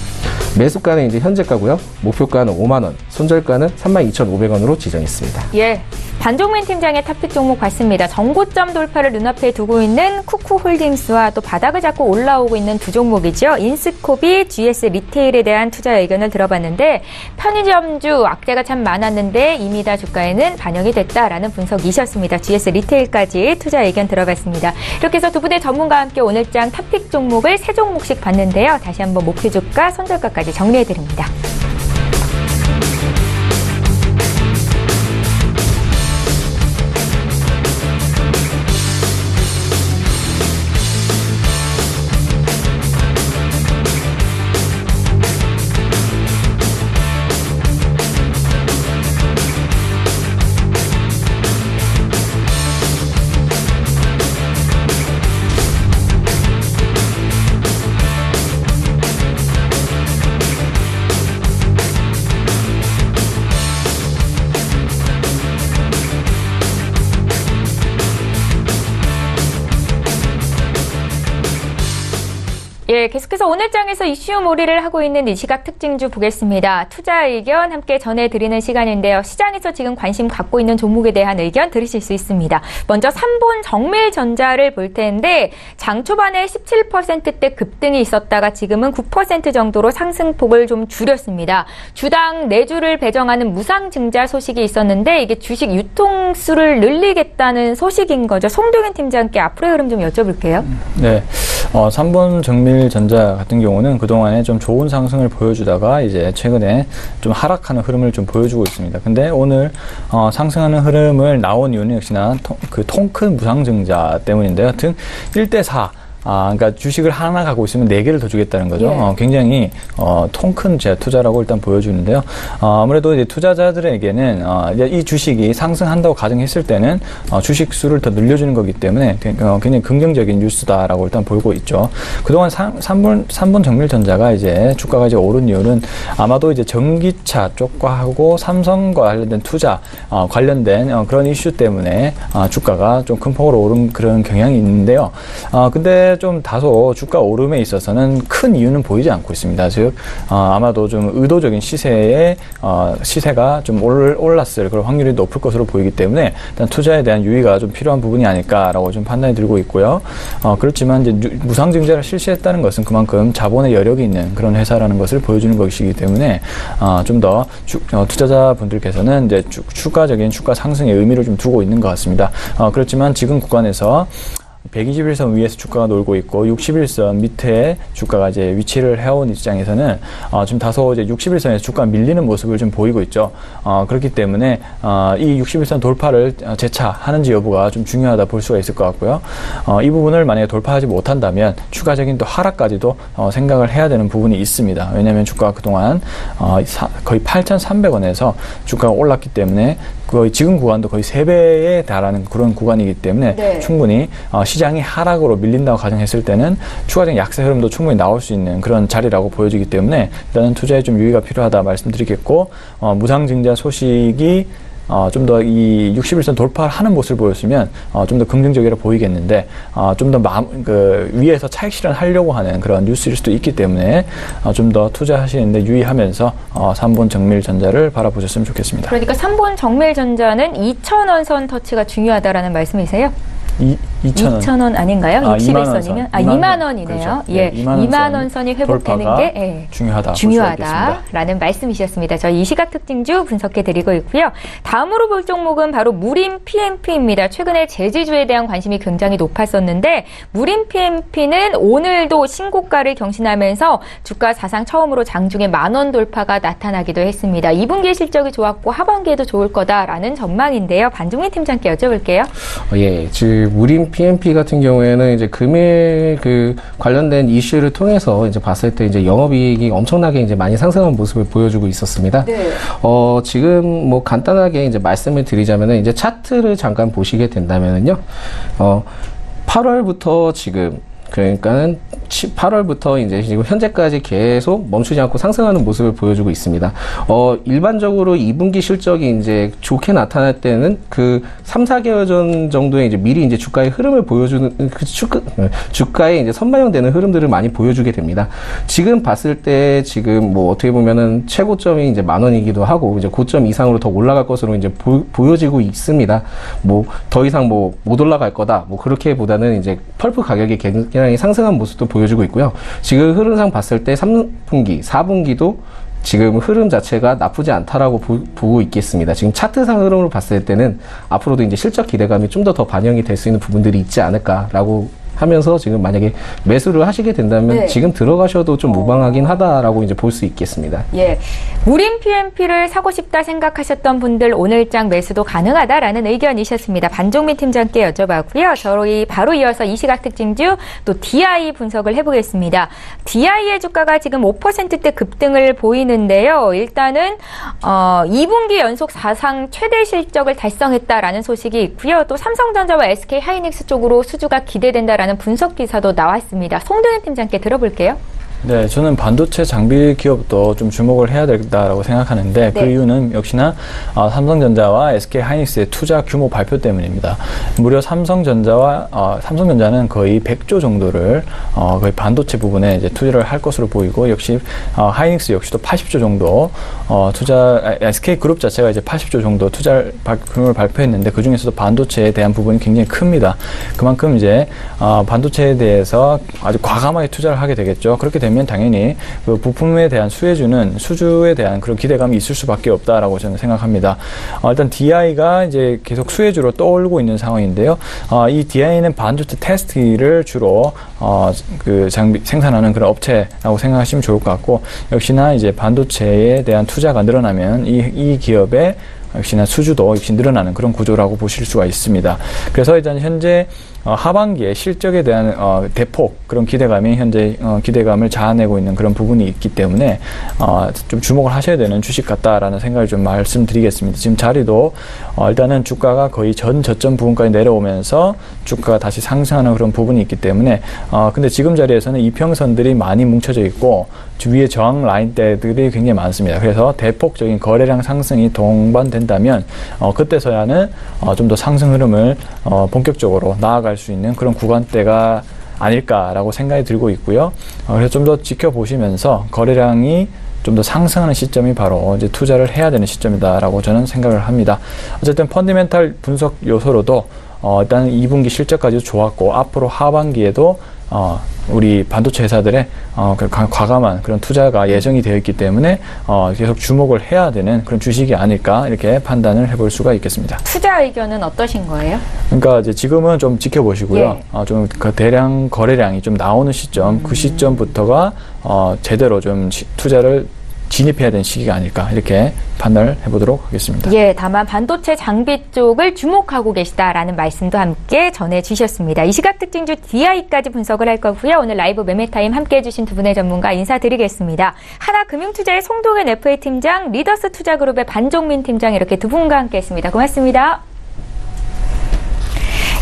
매수가는 이제 현재가고요. 목표가는 5만 원, 손절가는 32,500원으로 지정했습니다. 예. 반종민 팀장의 탑픽 종목 봤습니다. 정고점 돌파를 눈앞에 두고 있는 쿠쿠홀딩스와 또 바닥을 잡고 올라오고 있는 두 종목이죠. 인스코비, GS 리테일에 대한 투자 의견을 들어봤는데, 편의점주 악재가 참 많았는데 이미 다 주가에는 반영이 됐다라는 분석이셨습니다. GS 리테일까지 투자 의견 들어봤습니다. 이렇게 해서 두 분의 전문가와 함께 오늘장 탑픽 종목을 3종목씩 봤는데요. 다시 한번 목표 주가, 손절가까지 정리해드립니다. 예, 계속해서 오늘 장에서 이슈 몰이를 하고 있는 이 시각 특징주 보겠습니다. 투자 의견 함께 전해드리는 시간인데요. 시장에서 지금 관심 갖고 있는 종목에 대한 의견 들으실 수 있습니다. 먼저 3본 정밀전자를 볼 텐데, 장 초반에 17%대 급등이 있었다가 지금은 9% 정도로 상승폭을 좀 줄였습니다. 주당 4주를 배정하는 무상증자 소식이 있었는데, 이게 주식 유통수를 늘리겠다는 소식인 거죠. 송동현 팀장께 앞으로의 흐름 좀 여쭤볼게요. 네. 3번 정밀전자 같은 경우는 그동안에 좀 좋은 상승을 보여주다가 이제 최근에 좀 하락하는 흐름을 좀 보여주고 있습니다. 근데 오늘 상승하는 흐름을 나온 이유는 역시나 통큰 무상증자 때문인데요. 하여튼 1대4 그러니까 주식을 하나 갖고 있으면 4개를 더 주겠다는 거죠. 예. 굉장히 통 큰 투자라고 일단 보여주는데요. 아무래도 이제 투자자들에게는 이 주식이 상승한다고 가정했을 때는 주식 수를 더 늘려주는 거기 때문에 굉장히 긍정적인 뉴스다라고 일단 보고 있죠. 그동안 3번 정밀전자가 이제 주가가 이제 오른 이유는 아마도 이제 전기차 쪽과 하고 삼성과 관련된 투자 관련된 그런 이슈 때문에 주가가 좀 큰 폭으로 오른 그런 경향이 있는데요. 근데 좀 다소 주가 오름에 있어서는 큰 이유는 보이지 않고 있습니다. 즉 아마도 좀 의도적인 시세가 좀 올랐을 그런 확률이 높을 것으로 보이기 때문에 일단 투자에 대한 유의가 좀 필요한 부분이 아닐까라고 좀 판단이 들고 있고요. 그렇지만 이제 무상증자를 실시했다는 것은 그만큼 자본의 여력이 있는 그런 회사라는 것을 보여주는 것이기 때문에 좀 더 투자자분들께서는 이제 추가적인 주가 상승의 의미를 좀 두고 있는 것 같습니다. 그렇지만 지금 구간에서 121선 위에서 주가가 놀고 있고 61선 밑에 주가가 이제 위치를 해온 입장에서는 좀 다소 이제 61선에서 주가가 밀리는 모습을 좀 보이고 있죠. 그렇기 때문에 이 61선 돌파를 재차하는지 여부가 좀 중요하다 볼 수가 있을 것 같고요. 이 부분을 만약에 돌파하지 못한다면 추가적인 또 하락까지도 생각을 해야 되는 부분이 있습니다. 왜냐하면 주가가 그동안 거의 8,300원에서 주가가 올랐기 때문에 거의 지금 구간도 거의 3배에 달하는 그런 구간이기 때문에 네. 충분히 시장이 하락으로 밀린다고 가정했을 때는 추가적인 약세 흐름도 충분히 나올 수 있는 그런 자리라고 보여지기 때문에 일단은 투자에 좀 유의가 필요하다 말씀드리겠고, 무상증자 소식이 좀 더 이 61선 돌파를 하는 모습을 보였으면 좀 더 긍정적이라 보이겠는데, 좀 더 위에서 차익 실현하려고 하는 그런 뉴스일 수도 있기 때문에 좀 더 투자하시는데 유의하면서 3번 정밀전자를 바라보셨으면 좋겠습니다. 그러니까 3번 정밀전자는 2,000원 선 터치가 중요하다라는 말씀이세요? 2,000원 아닌가요? 61선이면? 2만 원이네요. 예, 2만 원 선이 회복되는 게 중요하다라는 말씀이셨습니다. 저희 이 시각 특징주 분석해드리고 있고요. 다음으로 볼 종목은 바로 무림 PMP입니다. 최근에 제지주에 대한 관심이 굉장히 높았었는데 무림 PMP는 오늘도 신고가를 경신하면서 주가 사상 처음으로 장중에 10,000원 돌파가 나타나기도 했습니다. 2분기 실적이 좋았고 하반기에도 좋을 거다라는 전망인데요. 반종민 팀장께 여쭤볼게요. 예, 지금 무림 PMP 같은 경우에는 이제 금일 관련된 이슈를 통해서 이제 봤을 때 이제 영업이익이 엄청나게 이제 많이 상승한 모습을 보여주고 있었습니다. 네. 지금 뭐 간단하게 이제 말씀을 드리자면은 이제 차트를 잠깐 보시게 된다면은요, 8월부터 지금 그러니까는 8월부터 이제 지금 현재까지 계속 멈추지 않고 상승하는 모습을 보여주고 있습니다. 일반적으로 2분기 실적이 이제 좋게 나타날 때는 그 3, 4개월 전 정도에 이제 미리 이제 주가의 흐름을 보여주는 주가에 이제 선반영되는 흐름들을 많이 보여주게 됩니다. 지금 봤을 때 지금 뭐 어떻게 보면은 최고점이 이제 10,000원이기도 하고 이제 고점 이상으로 더 올라갈 것으로 이제 보여지고 있습니다. 뭐 더 이상 뭐 못 올라갈 거다. 뭐 그렇게보다는 이제 펄프 가격이 굉장히 상승한 모습도 보여주고 있고요. 지금 흐름상 봤을 때 3분기, 4분기도 지금 흐름 자체가 나쁘지 않다라고 보고 있겠습니다. 지금 차트상 흐름으로 봤을 때는 앞으로도 이제 실적 기대감이 좀 더 반영이 될 수 있는 부분들이 있지 않을까라고 하면서 지금 만약에 매수를 하시게 된다면 네. 지금 들어가셔도 좀 무방하긴 하다라고 이제 볼 수 있겠습니다. 예, 무림 PMP를 사고 싶다 생각하셨던 분들 오늘장 매수도 가능하다라는 의견이셨습니다. 반종민 팀장께 여쭤봤고요. 저희 바로 이어서 이 시각 특징주 또 DI 분석을 해보겠습니다. DI의 주가가 지금 5%대 급등을 보이는데요. 일단은 2분기 연속 사상 최대 실적을 달성했다라는 소식이 있고요. 또 삼성전자와 SK하이닉스 쪽으로 수주가 기대된다라는 분석 기사도 나왔습니다. 송도현 팀장께 들어볼게요. 네, 저는 반도체 장비 기업도 좀 주목을 해야 된다라고 생각하는데 네. 그 이유는 역시나 삼성전자와 SK하이닉스의 투자 규모 발표 때문입니다. 무려 삼성전자는 거의 100조 정도를 거의 반도체 부분에 이제 투자를 할 것으로 보이고 역시 하이닉스 역시도 80조 정도 SK그룹 자체가 이제 80조 정도 투자 규모를 발표했는데 그 중에서도 반도체에 대한 부분이 굉장히 큽니다. 그만큼 이제 반도체에 대해서 아주 과감하게 투자를 하게 되겠죠. 그렇게 되면 당연히 그 부품에 대한 수주에 대한 그런 기대감이 있을 수밖에 없다라고 저는 생각합니다. 일단 DI가 이제 계속 수혜주로 떠오르고 있는 상황인데요. 이 DI는 반도체 테스트를 주로 그 장비 생산하는 그런 업체라고 생각하시면 좋을 것 같고 역시나 이제 반도체에 대한 투자가 늘어나면 이 기업의 역시나 수주도 역시 늘어나는 그런 구조라고 보실 수가 있습니다. 그래서 일단 현재 하반기에 실적에 대한 대폭 그런 기대감이 현재 기대감을 자아내고 있는 그런 부분이 있기 때문에 좀 주목을 하셔야 되는 주식 같다라는 생각을 좀 말씀드리겠습니다. 지금 자리도 일단은 주가가 거의 전 저점 부분까지 내려오면서 주가가 다시 상승하는 그런 부분이 있기 때문에 근데 지금 자리에서는 이평선들이 많이 뭉쳐져 있고 위에 저항 라인대들이 굉장히 많습니다. 그래서 대폭적인 거래량 상승이 동반된다면 그때서야는 좀 더 상승 흐름을 본격적으로 나아갈 수 있는 그런 구간대가 아닐까라고 생각이 들고 있고요. 그래서 좀 더 지켜보시면서 거래량이 좀 더 상승하는 시점이 바로 이제 투자를 해야 되는 시점이다라고 저는 생각을 합니다. 어쨌든 펀디멘탈 분석 요소로도 일단 2분기 실적까지도 좋았고 앞으로 하반기에도 우리 반도체 회사들의 과감한 그런 투자가 예정이 되어 있기 때문에 계속 주목을 해야 되는 그런 주식이 아닐까 이렇게 판단을 해볼 수가 있겠습니다. 투자 의견은 어떠신 거예요? 그러니까 이제 지금은 좀 지켜보시고요. 예. 좀 그 대량 거래량이 좀 나오는 시점, 그 시점부터가 제대로 좀 투자를 진입해야 되는 시기가 아닐까 이렇게 판단을 해보도록 하겠습니다. 예, 다만 반도체 장비 쪽을 주목하고 계시다라는 말씀도 함께 전해주셨습니다. 이 시각 특징주 DI까지 분석을 할 거고요. 오늘 라이브 매매타임 함께해 주신 두 분의 전문가 인사드리겠습니다. 하나금융투자의 송동현 FA 팀장, 리더스 투자그룹의 반종민 팀장 이렇게 두 분과 함께했습니다. 고맙습니다.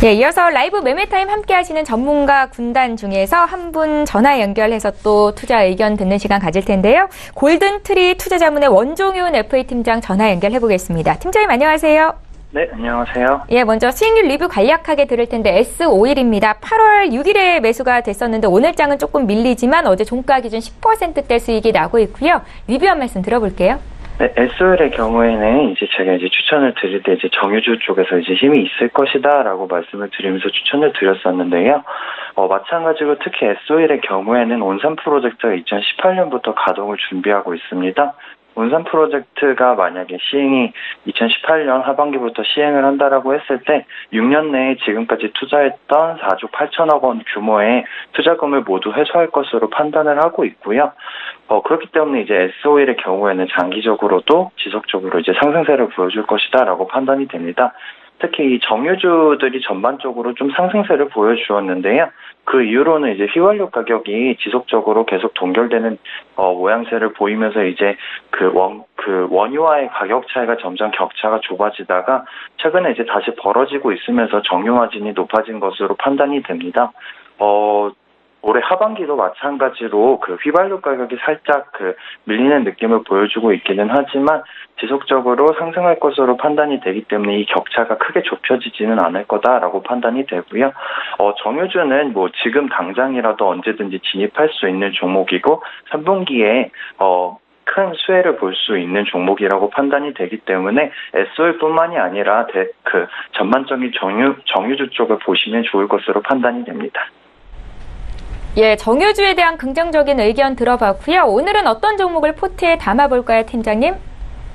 예, 이어서 라이브 매매타임 함께 하시는 전문가 군단 중에서 한 분 전화 연결해서 또 투자 의견 듣는 시간 가질 텐데요. 골든트리 투자자문의 원종윤 FA 팀장 전화 연결해 보겠습니다. 팀장님 안녕하세요. 네, 안녕하세요. 예, 먼저 수익률 리뷰 간략하게 들을 텐데 S51입니다. 8월 6일에 매수가 됐었는데 오늘 장은 조금 밀리지만 어제 종가 기준 10%대 수익이 나고 있고요. 리뷰 한 말씀 들어볼게요. 네, SOL의 경우에는 제가 추천을 드릴 때 정유주 쪽에서 힘이 있을 것이다라고 말씀을 드리면서 추천을 드렸었는데요. 마찬가지로 특히 SOL의 경우에는 온산 프로젝트가 2018년부터 가동을 준비하고 있습니다. 온산 프로젝트가 만약에 시행이 2018년 하반기부터 시행을 한다라고 했을 때 6년 내에 지금까지 투자했던 4조 8천억 원 규모의 투자금을 모두 회수할 것으로 판단을 하고 있고요. 그렇기 때문에 SOL의 경우에는 장기적으로도 지속적으로 상승세를 보여줄 것이다라고 판단이 됩니다. 특히 이 정유주들이 전반적으로 좀 상승세를 보여주었는데요. 그 이후로는 휘발유 가격이 지속적으로 계속 동결되는 모양새를 보이면서 원유와의 가격 차이가 점점 격차가 좁아지다가 최근에 다시 벌어지고 있으면서 정유 마진이 높아진 것으로 판단이 됩니다. 올해 하반기도 마찬가지로 휘발유 가격이 살짝 밀리는 느낌을 보여주고 있기는 하지만 지속적으로 상승할 것으로 판단이 되기 때문에 이 격차가 크게 좁혀지지는 않을 거다라고 판단이 되고요. 정유주는 지금 당장이라도 언제든지 진입할 수 있는 종목이고 3분기에 큰 수혜를 볼 수 있는 종목이라고 판단이 되기 때문에 SOL뿐만이 아니라 전반적인 정유주 쪽을 보시면 좋을 것으로 판단이 됩니다. 예, 정유주에 대한 긍정적인 의견 들어봤고요. 오늘은 어떤 종목을 포트에 담아볼까요, 팀장님?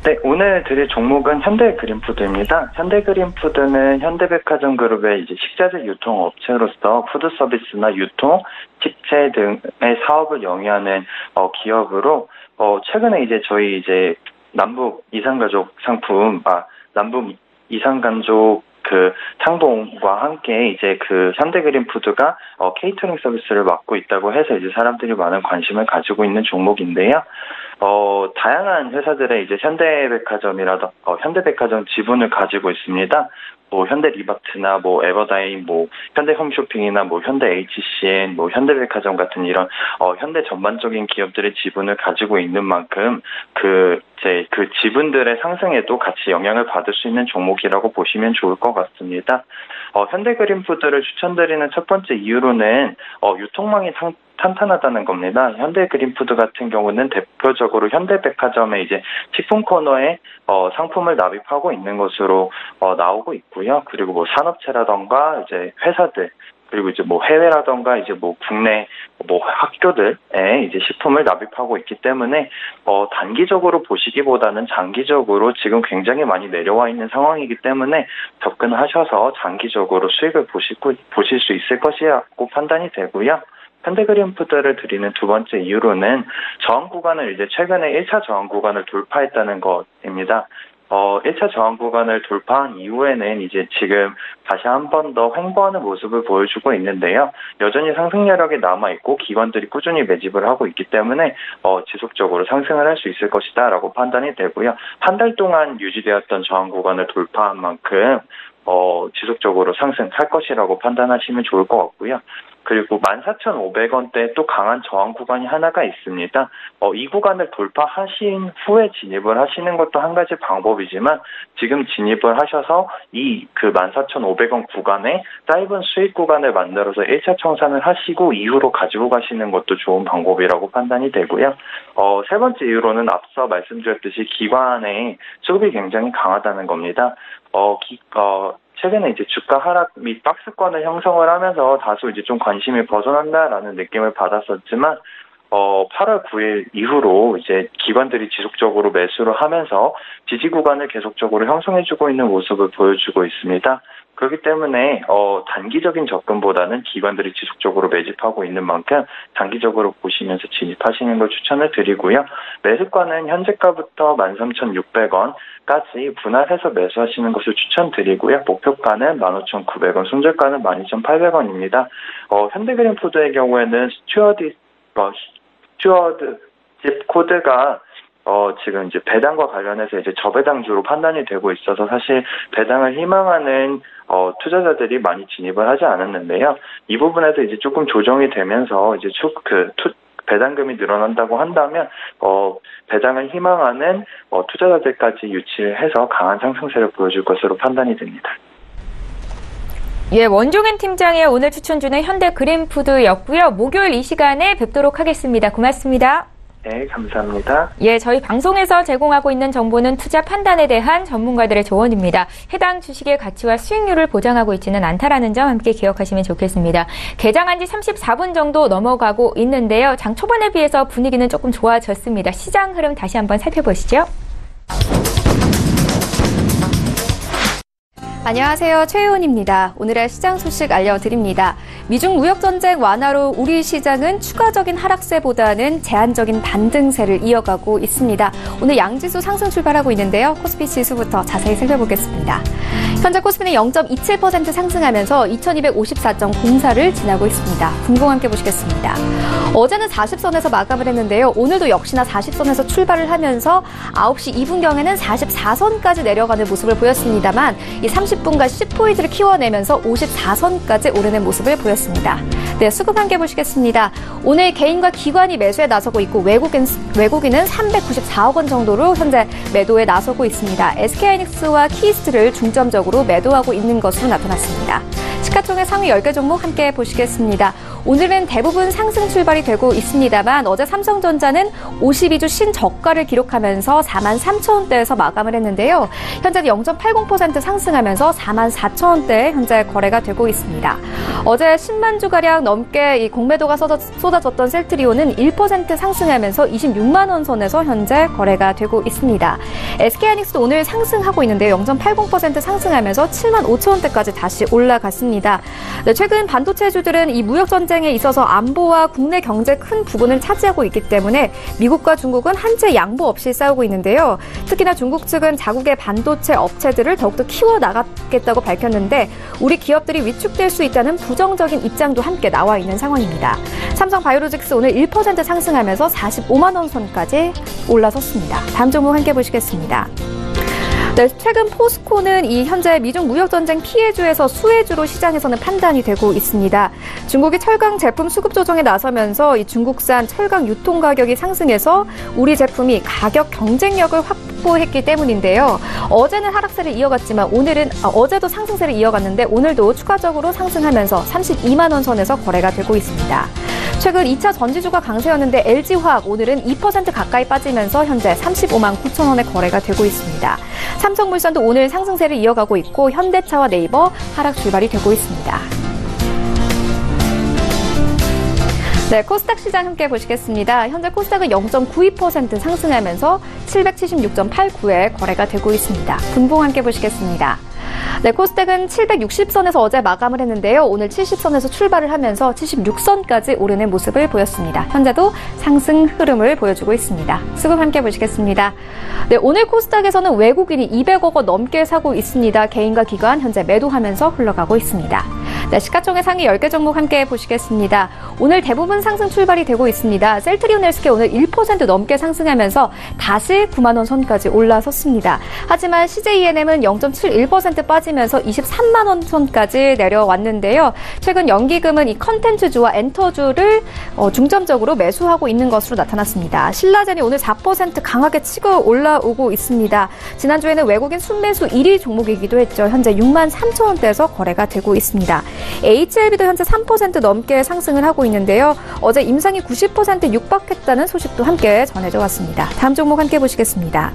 네, 오늘 드릴 종목은 현대그린푸드입니다. 현대그린푸드는 현대백화점 그룹의 식자재 유통업체로서 푸드서비스나 유통, 식재 등의 사업을 영위하는 기업으로 최근에 저희 남북 이산가족 상품, 남북 이산가족 상봉과 함께 현대그린푸드가 케이터링 서비스를 맡고 있다고 해서 사람들이 많은 관심을 가지고 있는 종목인데요. 다양한 회사들의 현대백화점이라도 현대백화점 지분을 가지고 있습니다. 현대리마트나 에버다임, 현대홈쇼핑이나 현대 HCN, 현대백화점 같은 이런 현대 전반적인 기업들의 지분을 가지고 있는 만큼 그 지분들의 상승에도 같이 영향을 받을 수 있는 종목이라고 보시면 좋을 것 같습니다. 현대그린푸드를 추천드리는 첫 번째 이유로는 유통망이 탄탄하다는 겁니다. 현대그린푸드 같은 경우는 대표적으로 현대백화점의 식품 코너에 상품을 납입하고 있는 것으로 나오고 있고요. 그리고 산업체라던가 회사들 그리고 해외라던가 국내 학교들에 식품을 납입하고 있기 때문에 단기적으로 보시기보다는 장기적으로 지금 굉장히 많이 내려와 있는 상황이기 때문에 접근하셔서 장기적으로 수익을 보실 수 있을 것이라고 판단이 되고요. 현대그린푸드를 드리는 두 번째 이유로는 저항 구간을 최근에 1차 저항 구간을 돌파했다는 것입니다. 1차 저항 구간을 돌파한 이후에는 지금 다시 한 번 더 횡보하는 모습을 보여주고 있는데요. 여전히 상승 여력이 남아있고 기관들이 꾸준히 매집을 하고 있기 때문에 지속적으로 상승을 할 수 있을 것이다라고 판단이 되고요. 한 달 동안 유지되었던 저항 구간을 돌파한 만큼 지속적으로 상승할 것이라고 판단하시면 좋을 것 같고요. 그리고 14,500원대 또 강한 저항 구간이 하나가 있습니다. 이 구간을 돌파하신 후에 진입을 하시는 것도 한 가지 방법이지만 지금 진입을 하셔서 이 14,500원 구간에 짧은 수익 구간을 만들어서 1차 청산을 하시고 이후로 가지고 가시는 것도 좋은 방법이라고 판단이 되고요. 세 번째 이유로는 앞서 말씀드렸듯이 기관의 수급이 굉장히 강하다는 겁니다. 최근에 이제 주가 하락 및 박스권을 형성을 하면서 다소 이제 좀 관심이 벗어난다라는 느낌을 받았었지만 8월 9일 이후로 이제 기관들이 지속적으로 매수를 하면서 지지 구간을 계속적으로 형성해주고 있는 모습을 보여주고 있습니다. 그렇기 때문에 단기적인 접근보다는 기관들이 지속적으로 매집하고 있는 만큼 장기적으로 보시면서 진입하시는 걸 추천을 드리고요. 매수가는 현재가부터 13,600원까지 분할해서 매수하시는 것을 추천드리고요. 목표가는 15,900원, 손절가는 12,800원입니다. 현대그린푸드의 경우에는 스튜어드십 코드가 지금 이제 배당과 관련해서 이제 저배당주로 판단이 되고 있어서 사실 배당을 희망하는 투자자들이 많이 진입을 하지 않았는데요. 이 부분에서 이제 조금 조정이 되면서 이제 배당금이 늘어난다고 한다면 배당을 희망하는 투자자들까지 유치를 해서 강한 상승세를 보여줄 것으로 판단이 됩니다. 예, 원종현 팀장의 오늘 추천주는 현대그린푸드였고요. 목요일 이 시간에 뵙도록 하겠습니다. 고맙습니다. 네, 감사합니다. 예, 저희 방송에서 제공하고 있는 정보는 투자 판단에 대한 전문가들의 조언입니다. 해당 주식의 가치와 수익률을 보장하고 있지는 않다라는 점 함께 기억하시면 좋겠습니다. 개장한 지 34분 정도 넘어가고 있는데요. 장 초반에 비해서 분위기는 조금 좋아졌습니다. 시장 흐름 다시 한번 살펴보시죠. 안녕하세요. 최혜원입니다. 오늘의 시장 소식 알려드립니다. 미중 무역전쟁 완화로 우리 시장은 추가적인 하락세보다는 제한적인 반등세를 이어가고 있습니다. 오늘 양지수 상승 출발하고 있는데요. 코스피 지수부터 자세히 살펴보겠습니다. 현재 코스피는 0.27% 상승하면서 2254.04를 지나고 있습니다. 분봉 함께 보시겠습니다. 어제는 40선에서 마감을 했는데요. 오늘도 역시나 40선에서 출발을 하면서 9시 2분경에는 44선까지 내려가는 모습을 보였습니다만 이 30분간 10포인트를 키워내면서 54선까지 오르는 모습을 보였습니다. 네, 수급 함께 보시겠습니다. 오늘 개인과 기관이 매수에 나서고 있고 외국인은 394억 원 정도로 현재 매도에 나서고 있습니다. SK하이닉스와 키스트를 중점적으로 매도하고 있는 것으로 나타났습니다. 시가총액 상위 10개 종목 함께 보시겠습니다. 오늘은 대부분 상승 출발이 되고 있습니다만 어제 삼성전자는 52주 신저가를 기록하면서 43,000원대에서 마감을 했는데요. 현재는 0.80% 상승하면서 44,000원대에 현재 거래가 되고 있습니다. 어제 10만 주가량 넘게 이 공매도가 쏟아졌던 셀트리온은 1% 상승하면서 26만 원 선에서 현재 거래가 되고 있습니다. SK하이닉스도 오늘 상승하고 있는데요. 0.80% 상승하면서 7만 5천 원대까지 다시 올라갔습니다. 네, 최근 반도체주들은 이 무역 전쟁에 있어서 안보와 국내 경제 큰 부분을 차지하고 있기 때문에 미국과 중국은 한채 양보 없이 싸우고 있는데요. 특히나 중국 측은 자국의 반도체 업체들을 더욱더 키워나가겠다고 밝혔는데 우리 기업들이 위축될 수 있다는 부정적인 입장도 함께 나와 있는 상황입니다. 삼성바이오로직스 오늘 1% 상승하면서 45만 원 선까지 올라섰습니다. 다음 종목 함께 보시겠습니다. 네, 최근 포스코는 이 현재 미중 무역전쟁 피해주에서 수혜주로 시장에서는 판단이 되고 있습니다. 중국이 철강 제품 수급 조정에 나서면서 이 중국산 철강 유통 가격이 상승해서 우리 제품이 가격 경쟁력을 확보했기 때문인데요. 어제는 하락세를 이어갔지만 어제도 상승세를 이어갔는데 오늘도 추가적으로 상승하면서 32만 원 선에서 거래가 되고 있습니다. 최근 2차 전지주가 강세였는데 LG화학 오늘은 2% 가까이 빠지면서 현재 35만 9천 원에 거래가 되고 있습니다. 삼성물산도 오늘 상승세를 이어가고 있고 현대차와 네이버 하락 출발이 되고 있습니다. 네, 코스닥 시장 함께 보시겠습니다. 현재 코스닥은 0.92% 상승하면서 776.89에 거래가 되고 있습니다. 분봉 함께 보시겠습니다. 네, 코스닥은 760선에서 어제 마감을 했는데요. 오늘 70선에서 출발을 하면서 76선까지 오르는 모습을 보였습니다. 현재도 상승 흐름을 보여주고 있습니다. 수급 함께 보시겠습니다. 네, 오늘 코스닥에서는 외국인이 200억 원 넘게 사고 있습니다. 개인과 기관 현재 매도하면서 흘러가고 있습니다. 네, 시가총액 상위 10개 종목 함께 보시겠습니다. 오늘 대부분 상승 출발이 되고 있습니다. 셀트리온 헬스케 오늘 1% 넘게 상승하면서 다시 9만 원 선까지 올라섰습니다. 하지만 CJENM은 0.71% 빠지면서 23만 원 선까지 내려왔는데요. 최근 연기금은 이 컨텐츠주와 엔터주를 중점적으로 매수하고 있는 것으로 나타났습니다. 신라젠이 오늘 4% 강하게 치고 올라오고 있습니다. 지난주에는 외국인 순매수 1위 종목이기도 했죠. 현재 6만 3천 원대에서 거래가 되고 있습니다. HLB도 현재 3% 넘게 상승을 하고 있는데요. 어제 임상이 90% 육박했다는 소식도 함께 전해져 왔습니다. 다음 종목 함께 보시겠습니다.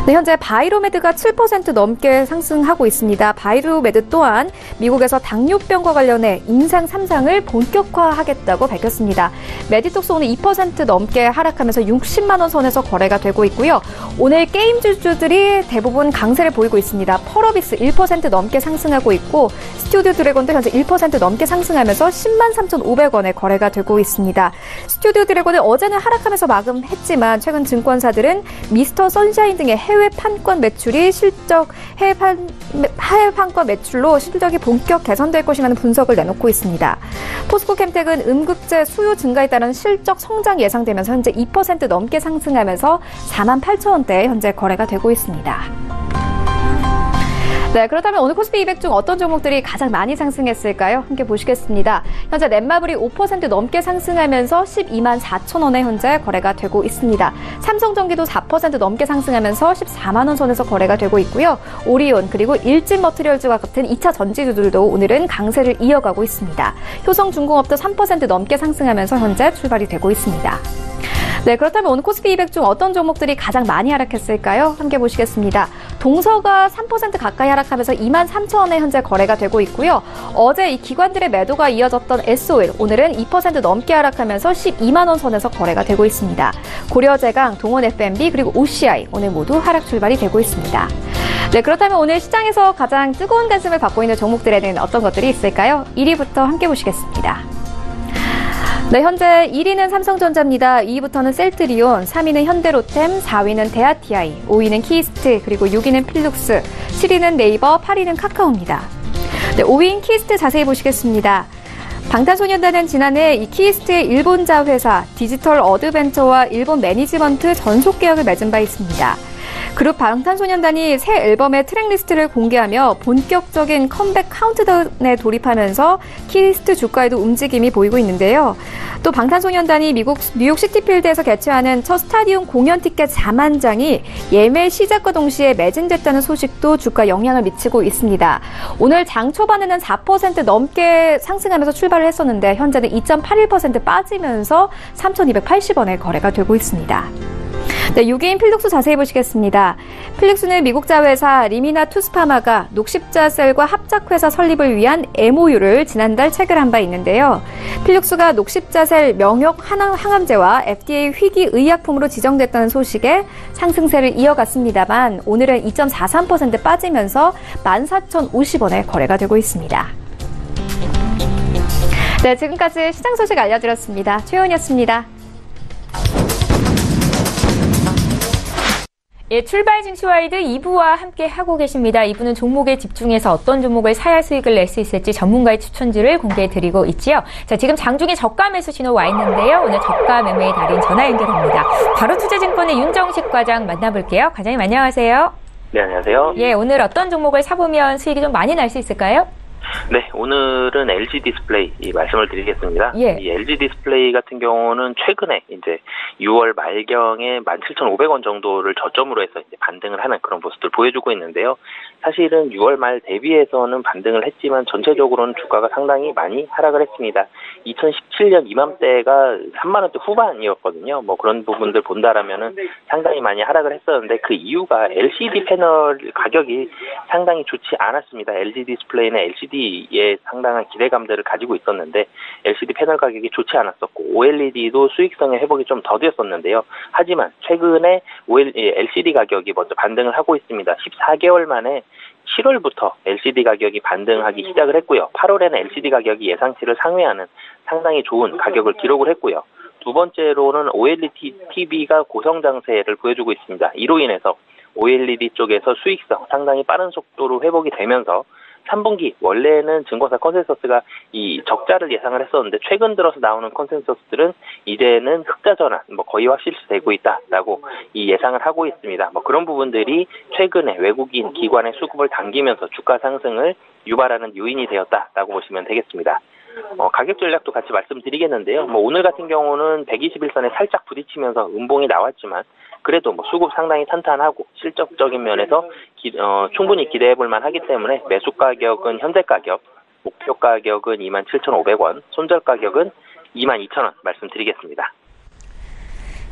네, 현재 바이로메드가 7% 넘게 상승하고 있습니다. 바이로메드 또한 미국에서 당뇨병과 관련해 임상 3상을 본격화하겠다고 밝혔습니다. 메디톡스 오늘 2% 넘게 하락하면서 60만 원 선에서 거래가 되고 있고요. 오늘 게임 주주들이 대부분 강세를 보이고 있습니다. 펄어비스 1% 넘게 상승하고 있고 스튜디오 드래곤도 현재 1% 넘게 상승하면서 10만 3,500원에 거래가 되고 있습니다. 스튜디오 드래곤은 어제는 하락하면서 마감했지만 최근 증권사들은 미스터 선샤인 등의 해외 판권 매출이 해외 판권 매출로 실적이 본격 개선될 것이라는 분석을 내놓고 있습니다. 포스코 캠텍은 음극재 수요 증가에 따른 실적 성장 예상되면서 현재 2% 넘게 상승하면서 4만 8천원대에 현재 거래가 되고 있습니다. 네, 그렇다면 오늘 코스피 200 중 어떤 종목들이 가장 많이 상승했을까요? 함께 보시겠습니다. 현재 넷마블이 5% 넘게 상승하면서 12만 4천 원에 현재 거래가 되고 있습니다. 삼성전기도 4% 넘게 상승하면서 14만 원 선에서 거래가 되고 있고요. 오리온 그리고 일진머티리얼즈와 같은 2차 전지주들도 오늘은 강세를 이어가고 있습니다. 효성중공업도 3% 넘게 상승하면서 현재 출발이 되고 있습니다. 네, 그렇다면 오늘 코스피 200 중 어떤 종목들이 가장 많이 하락했을까요? 함께 보시겠습니다. 동서가 3% 가까이 하락하면서 2만 3천 원에 현재 거래가 되고 있고요. 어제 이 기관들의 매도가 이어졌던 SOL, 오늘은 2% 넘게 하락하면서 12만 원 선에서 거래가 되고 있습니다. 고려제강, 동원 F&B 그리고 OCI 오늘 모두 하락 출발이 되고 있습니다. 네, 그렇다면 오늘 시장에서 가장 뜨거운 관심을 받고 있는 종목들에는 어떤 것들이 있을까요? 1위부터 함께 보시겠습니다. 네, 현재 1위는 삼성전자입니다. 2위부터는 셀트리온, 3위는 현대로템, 4위는 대아TI, 5위는 키스트, 그리고 6위는 필룩스, 7위는 네이버, 8위는 카카오입니다. 네, 5위인 키스트 자세히 보시겠습니다. 방탄소년단은 지난해 이 키스트의 일본자 회사 디지털 어드벤처와 일본 매니지먼트 전속 계약을 맺은 바 있습니다. 그룹 방탄소년단이 새 앨범의 트랙리스트를 공개하며 본격적인 컴백 카운트다운에 돌입하면서 키스트 주가에도 움직임이 보이고 있는데요. 또 방탄소년단이 미국 뉴욕 시티필드에서 개최하는 첫 스타디움 공연 티켓 4만 장이 예매 시작과 동시에 매진됐다는 소식도 주가 영향을 미치고 있습니다. 오늘 장 초반에는 4% 넘게 상승하면서 출발을 했었는데 현재는 2.81% 빠지면서 3,280원에 거래가 되고 있습니다. 네, 6위인 필룩스 자세히 보시겠습니다. 필룩스는 미국 자회사 리미나 투스파마가 녹십자셀과 합작회사 설립을 위한 MOU를 지난달 체결한 바 있는데요. 필룩스가 녹십자셀 명역 항암제와 FDA 희귀 의약품으로 지정됐다는 소식에 상승세를 이어갔습니다만 오늘은 2.43% 빠지면서 14,050원에 거래가 되고 있습니다. 네, 지금까지 시장 소식 알려드렸습니다. 최원이었습니다. 예, 출발 증시와이드 2부와 함께 하고 계십니다. 2부는 종목에 집중해서 어떤 종목을 사야 수익을 낼 수 있을지 전문가의 추천주를 공개해드리고 있지요. 자, 지금 장중에 저가 매수 신호 와 있는데요. 오늘 저가 매매의 달인 전화 연결합니다. 바로투자증권의 윤정식 과장 만나볼게요. 과장님 안녕하세요. 네, 안녕하세요. 예, 오늘 어떤 종목을 사보면 수익이 좀 많이 날 수 있을까요? 네, 오늘은 LG 디스플레이 말씀을 드리겠습니다. 예. 이 LG 디스플레이 같은 경우는 최근에 이제 6월 말경에 17,500원 정도를 저점으로 해서 이제 반등을 하는 그런 모습들 보여주고 있는데요. 사실은 6월 말 대비해서는 반등을 했지만 전체적으로는 주가가 상당히 많이 하락을 했습니다. 2017년 이맘때가 3만 원대 후반이었거든요. 뭐 그런 부분들 본다라면은 상당히 많이 하락을 했었는데 그 이유가 LCD 패널 가격이 상당히 좋지 않았습니다. LG 디스플레이는 LCD에 상당한 기대감들을 가지고 있었는데 LCD 패널 가격이 좋지 않았었고 OLED도 수익성의 회복이 좀 더뎠었는데요. 하지만 최근에 LCD 가격이 먼저 반등을 하고 있습니다. 14개월 만에 7월부터 LCD 가격이 반등하기 시작을 했고요. 8월에는 LCD 가격이 예상치를 상회하는 상당히 좋은 가격을 기록을 했고요. 두 번째로는 OLED TV가 고성장세를 보여주고 있습니다. 이로 인해서 OLED 쪽에서 수익성 상당히 빠른 속도로 회복이 되면서 3분기 원래는 증권사 컨센서스가 이 적자를 예상을 했었는데 최근 들어서 나오는 컨센서스들은 이제는 흑자 전환 거의 확실시되고 있다라고 이 예상을 하고 있습니다. 그런 부분들이 최근에 외국인 기관의 수급을 당기면서 주가 상승을 유발하는 요인이 되었다라고 보시면 되겠습니다. 가격 전략도 같이 말씀드리겠는데요. 오늘 같은 경우는 121선에 살짝 부딪히면서 음봉이 나왔지만 그래도 수급 상당히 탄탄하고 실적적인 면에서 충분히 기대해볼 만하기 때문에 매수 가격은 현재 가격, 목표 가격은 27,500원, 손절 가격은 22,000원 말씀드리겠습니다.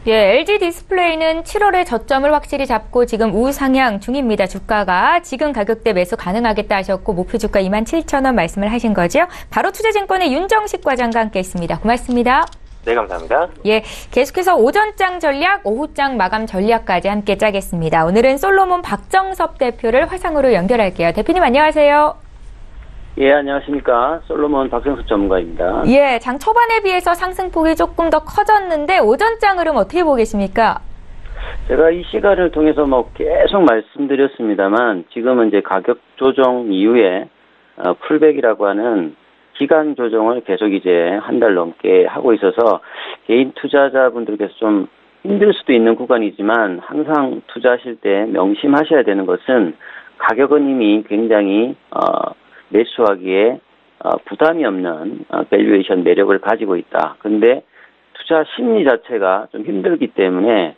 예, LG 디스플레이는 7월에 저점을 확실히 잡고 지금 우상향 중입니다. 주가가 지금 가격대 매수 가능하겠다 하셨고 목표 주가 27,000원 말씀을 하신 거죠. 바로 투자증권의 윤정식 과장과 함께했습니다. 고맙습니다. 네, 감사합니다. 예, 계속해서 오전장 전략, 오후장 마감 전략까지 함께 짜겠습니다. 오늘은 솔로몬 박정섭 대표를 화상으로 연결할게요. 대표님 안녕하세요. 예, 안녕하십니까. 솔로몬 박정섭 전문가입니다. 예, 장 초반에 비해서 상승폭이 조금 더 커졌는데 오전장 흐름 어떻게 보겠습니까? 제가 이 시간을 통해서 계속 말씀드렸습니다만 지금은 이제 가격 조정 이후에 풀백이라고 하는 기간 조정을 계속 이제 한 달 넘게 하고 있어서 개인 투자자분들께서 좀 힘들 수도 있는 구간이지만 항상 투자하실 때 명심하셔야 되는 것은 가격은 이미 굉장히 매수하기에 부담이 없는 밸류에이션 매력을 가지고 있다. 근데 투자 심리 자체가 좀 힘들기 때문에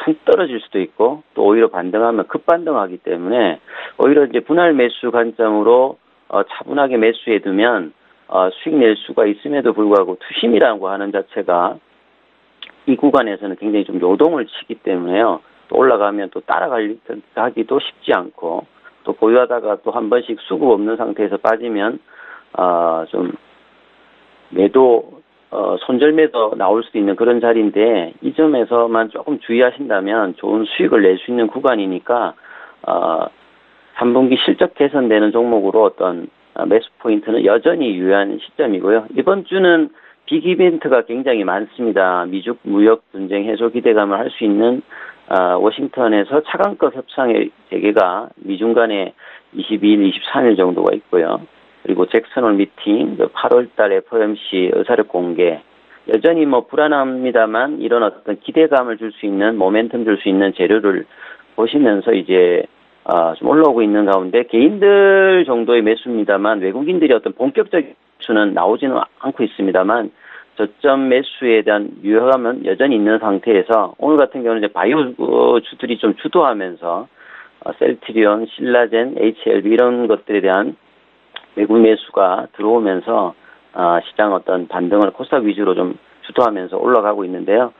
툭 떨어질 수도 있고 또 오히려 반등하면 급반등하기 때문에 오히려 이제 분할 매수 관점으로 차분하게 매수해 두면 수익 낼 수가 있음에도 불구하고 투심이라고 하는 자체가 이 구간에서는 굉장히 좀 요동을 치기 때문에요. 또 올라가면 또 따라가기도 쉽지 않고 또 보유하다가 또 한 번씩 수급 없는 상태에서 빠지면 좀 매도 손절매도 나올 수도 있는 그런 자리인데 이 점에서만 조금 주의하신다면 좋은 수익을 낼 수 있는 구간이니까 3분기 실적 개선되는 종목으로 어떤 매수 포인트는 여전히 유효한 시점이고요. 이번 주는 빅 이벤트가 굉장히 많습니다. 미중 무역 분쟁 해소 기대감을 할 수 있는 워싱턴에서 차관급 협상의 재개가 미중 간에 22일, 23일 정도가 있고요. 그리고 잭슨홀 미팅, 8월달 FOMC 의사력 공개. 여전히 불안합니다만 이런 어떤 기대감을 줄 수 있는 모멘텀 줄 수 있는 재료를 보시면서 이제 좀 올라오고 있는 가운데 개인들 정도의 매수입니다만 외국인들이 어떤 본격적인 매수는 나오지는 않고 있습니다만 저점 매수에 대한 유효함은 여전히 있는 상태에서 오늘 같은 경우는 이제 바이오 주들이 좀 주도하면서 셀트리온, 신라젠, HLB 이런 것들에 대한 외국 매수가 들어오면서 시장 어떤 반등을 코스닥 위주로 좀 주도하면서 올라가고 있는데요.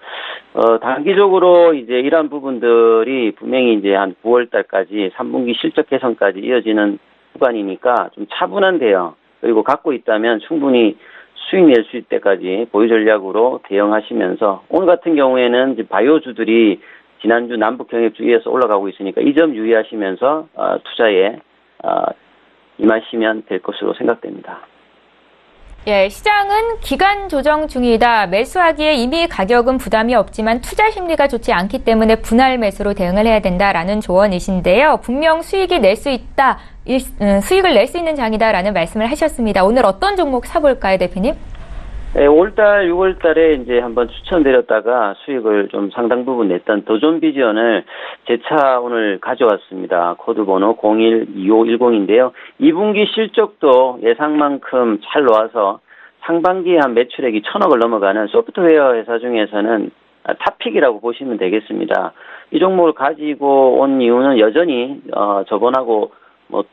단기적으로 이제 이러한 부분들이 분명히 이제 한 9월 달까지 3분기 실적 개선까지 이어지는 구간이니까 좀 차분한데요. 그리고 갖고 있다면 충분히 수익 낼 수 있을 때까지 보유 전략으로 대응하시면서 오늘 같은 경우에는 이제 바이오주들이 지난주 남북 경협주의에서 올라가고 있으니까 이 점 유의하시면서 투자에 임하시면 될 것으로 생각됩니다. 예, 시장은 기간 조정 중이다. 매수하기에 이미 가격은 부담이 없지만 투자 심리가 좋지 않기 때문에 분할 매수로 대응을 해야 된다라는 조언이신데요. 분명 수익이 낼 수 있다, 수익을 낼 수 있는 장이다라는 말씀을 하셨습니다. 오늘 어떤 종목 사볼까요, 대표님? 네, 5월달, 6월달에 이제 한번 추천드렸다가 수익을 좀 상당 부분 냈던 도전비전을 재차 오늘 가져왔습니다. 코드번호 012510인데요. 2분기 실적도 예상만큼 잘 나와서 상반기에 한 매출액이 1,000억을 넘어가는 소프트웨어 회사 중에서는 탑픽이라고 보시면 되겠습니다. 이 종목을 가지고 온 이유는 여전히 저번하고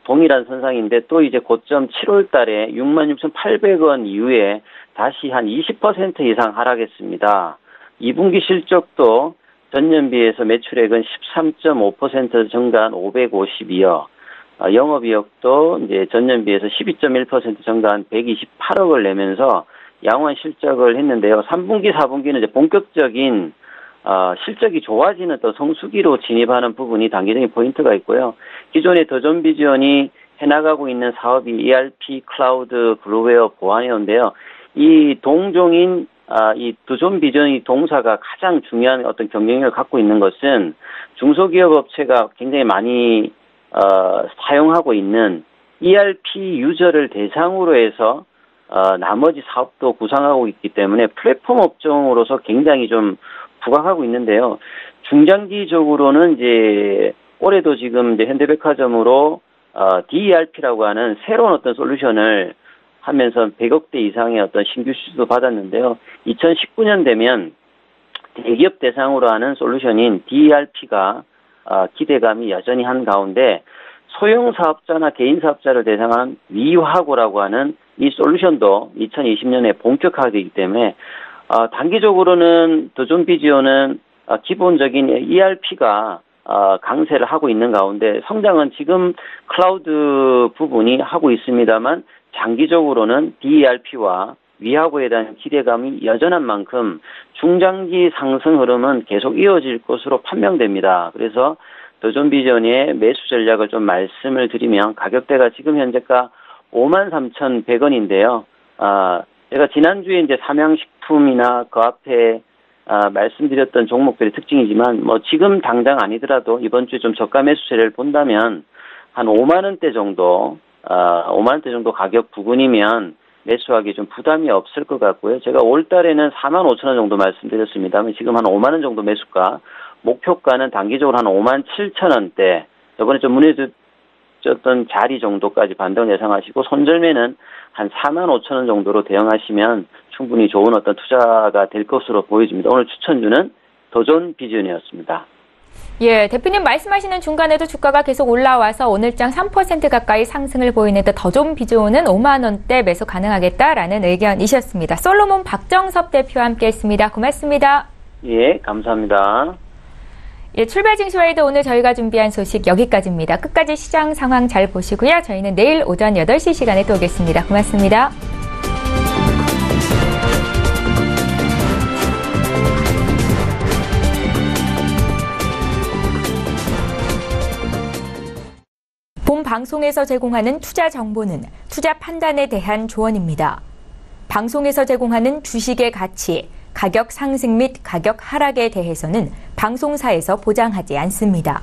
동일한 선상인데 또 이제 고점 7월달에 66,800원 이후에 다시 한 20% 이상 하락했습니다. 2분기 실적도 전년 비해서 매출액은 13.5% 증가한 552억, 영업이익도 이제 전년 비해서 12.1% 증가한 128억을 내면서 양호한 실적을 했는데요. 3분기, 4분기는 이제 본격적인 실적이 좋아지는 또 성수기로 진입하는 부분이 단기적인 포인트가 있고요. 기존의 더존비전이 해나가고 있는 사업이 ERP, 클라우드, 블루웨어, 보안회원인데요. 이 동종인 이 더존비전의 동사가 가장 중요한 어떤 경쟁력을 갖고 있는 것은 중소기업 업체가 굉장히 많이 사용하고 있는 ERP 유저를 대상으로 해서 나머지 사업도 구상하고 있기 때문에 플랫폼 업종으로서 굉장히 좀 부각하고 있는데요. 중장기적으로는 이제 올해도 지금 이제 현대백화점으로 DERP라고 하는 새로운 어떤 솔루션을 하면서 100억대 이상의 어떤 신규 수주도 받았는데요. 2019년 되면 대기업 대상으로 하는 솔루션인 DERP가 기대감이 여전히 한 가운데 소형 사업자나 개인 사업자를 대상한 위화고라고 하는 이 솔루션도 2020년에 본격화되기 때문에 단기적으로는 도전비디오는 기본적인 ERP가 강세를 하고 있는 가운데 성장은 지금 클라우드 부분이 하고 있습니다만 장기적으로는 DERP와 위하고에 대한 기대감이 여전한 만큼 중장기 상승 흐름은 계속 이어질 것으로 판명됩니다. 그래서 도전비전의 매수 전략을 좀 말씀을 드리면 가격대가 지금 현재가 53,100원인데요. 제가 지난주에 이제 삼양식품이나 그 앞에 말씀드렸던 종목들의 특징이지만 뭐 지금 당장 아니더라도 이번 주에 좀 저가 매수세를 본다면 한 5만 원대 정도 5만 원대 정도 가격 부근이면 매수하기 좀 부담이 없을 것 같고요. 제가 올 달에는 4만 5천 원 정도 말씀드렸습니다만 지금 한 5만 원 정도 매수가, 목표가는 단기적으로 한 5만 7천 원대, 저번에 좀 무너졌던 자리 정도까지 반등을 예상하시고 손절매는 한 4만 5천 원 정도로 대응하시면 충분히 좋은 어떤 투자가 될 것으로 보여집니다. 오늘 추천주는 도전비전이었습니다. 예, 대표님 말씀하시는 중간에도 주가가 계속 올라와서 오늘장 3% 가까이 상승을 보이는데 도전비전은 5만 원대 매수 가능하겠다라는 의견이셨습니다. 솔로몬 박정섭 대표와 함께했습니다. 고맙습니다. 예, 감사합니다. 예, 출발 증시와이드 오늘 저희가 준비한 소식 여기까지입니다. 끝까지 시장 상황 잘 보시고요. 저희는 내일 오전 8시 시간에 또 오겠습니다. 고맙습니다. 본 방송에서 제공하는 투자 정보는 투자 판단에 대한 조언입니다. 방송에서 제공하는 주식의 가치, 가격 상승 및 가격 하락에 대해서는 방송사에서 보장하지 않습니다.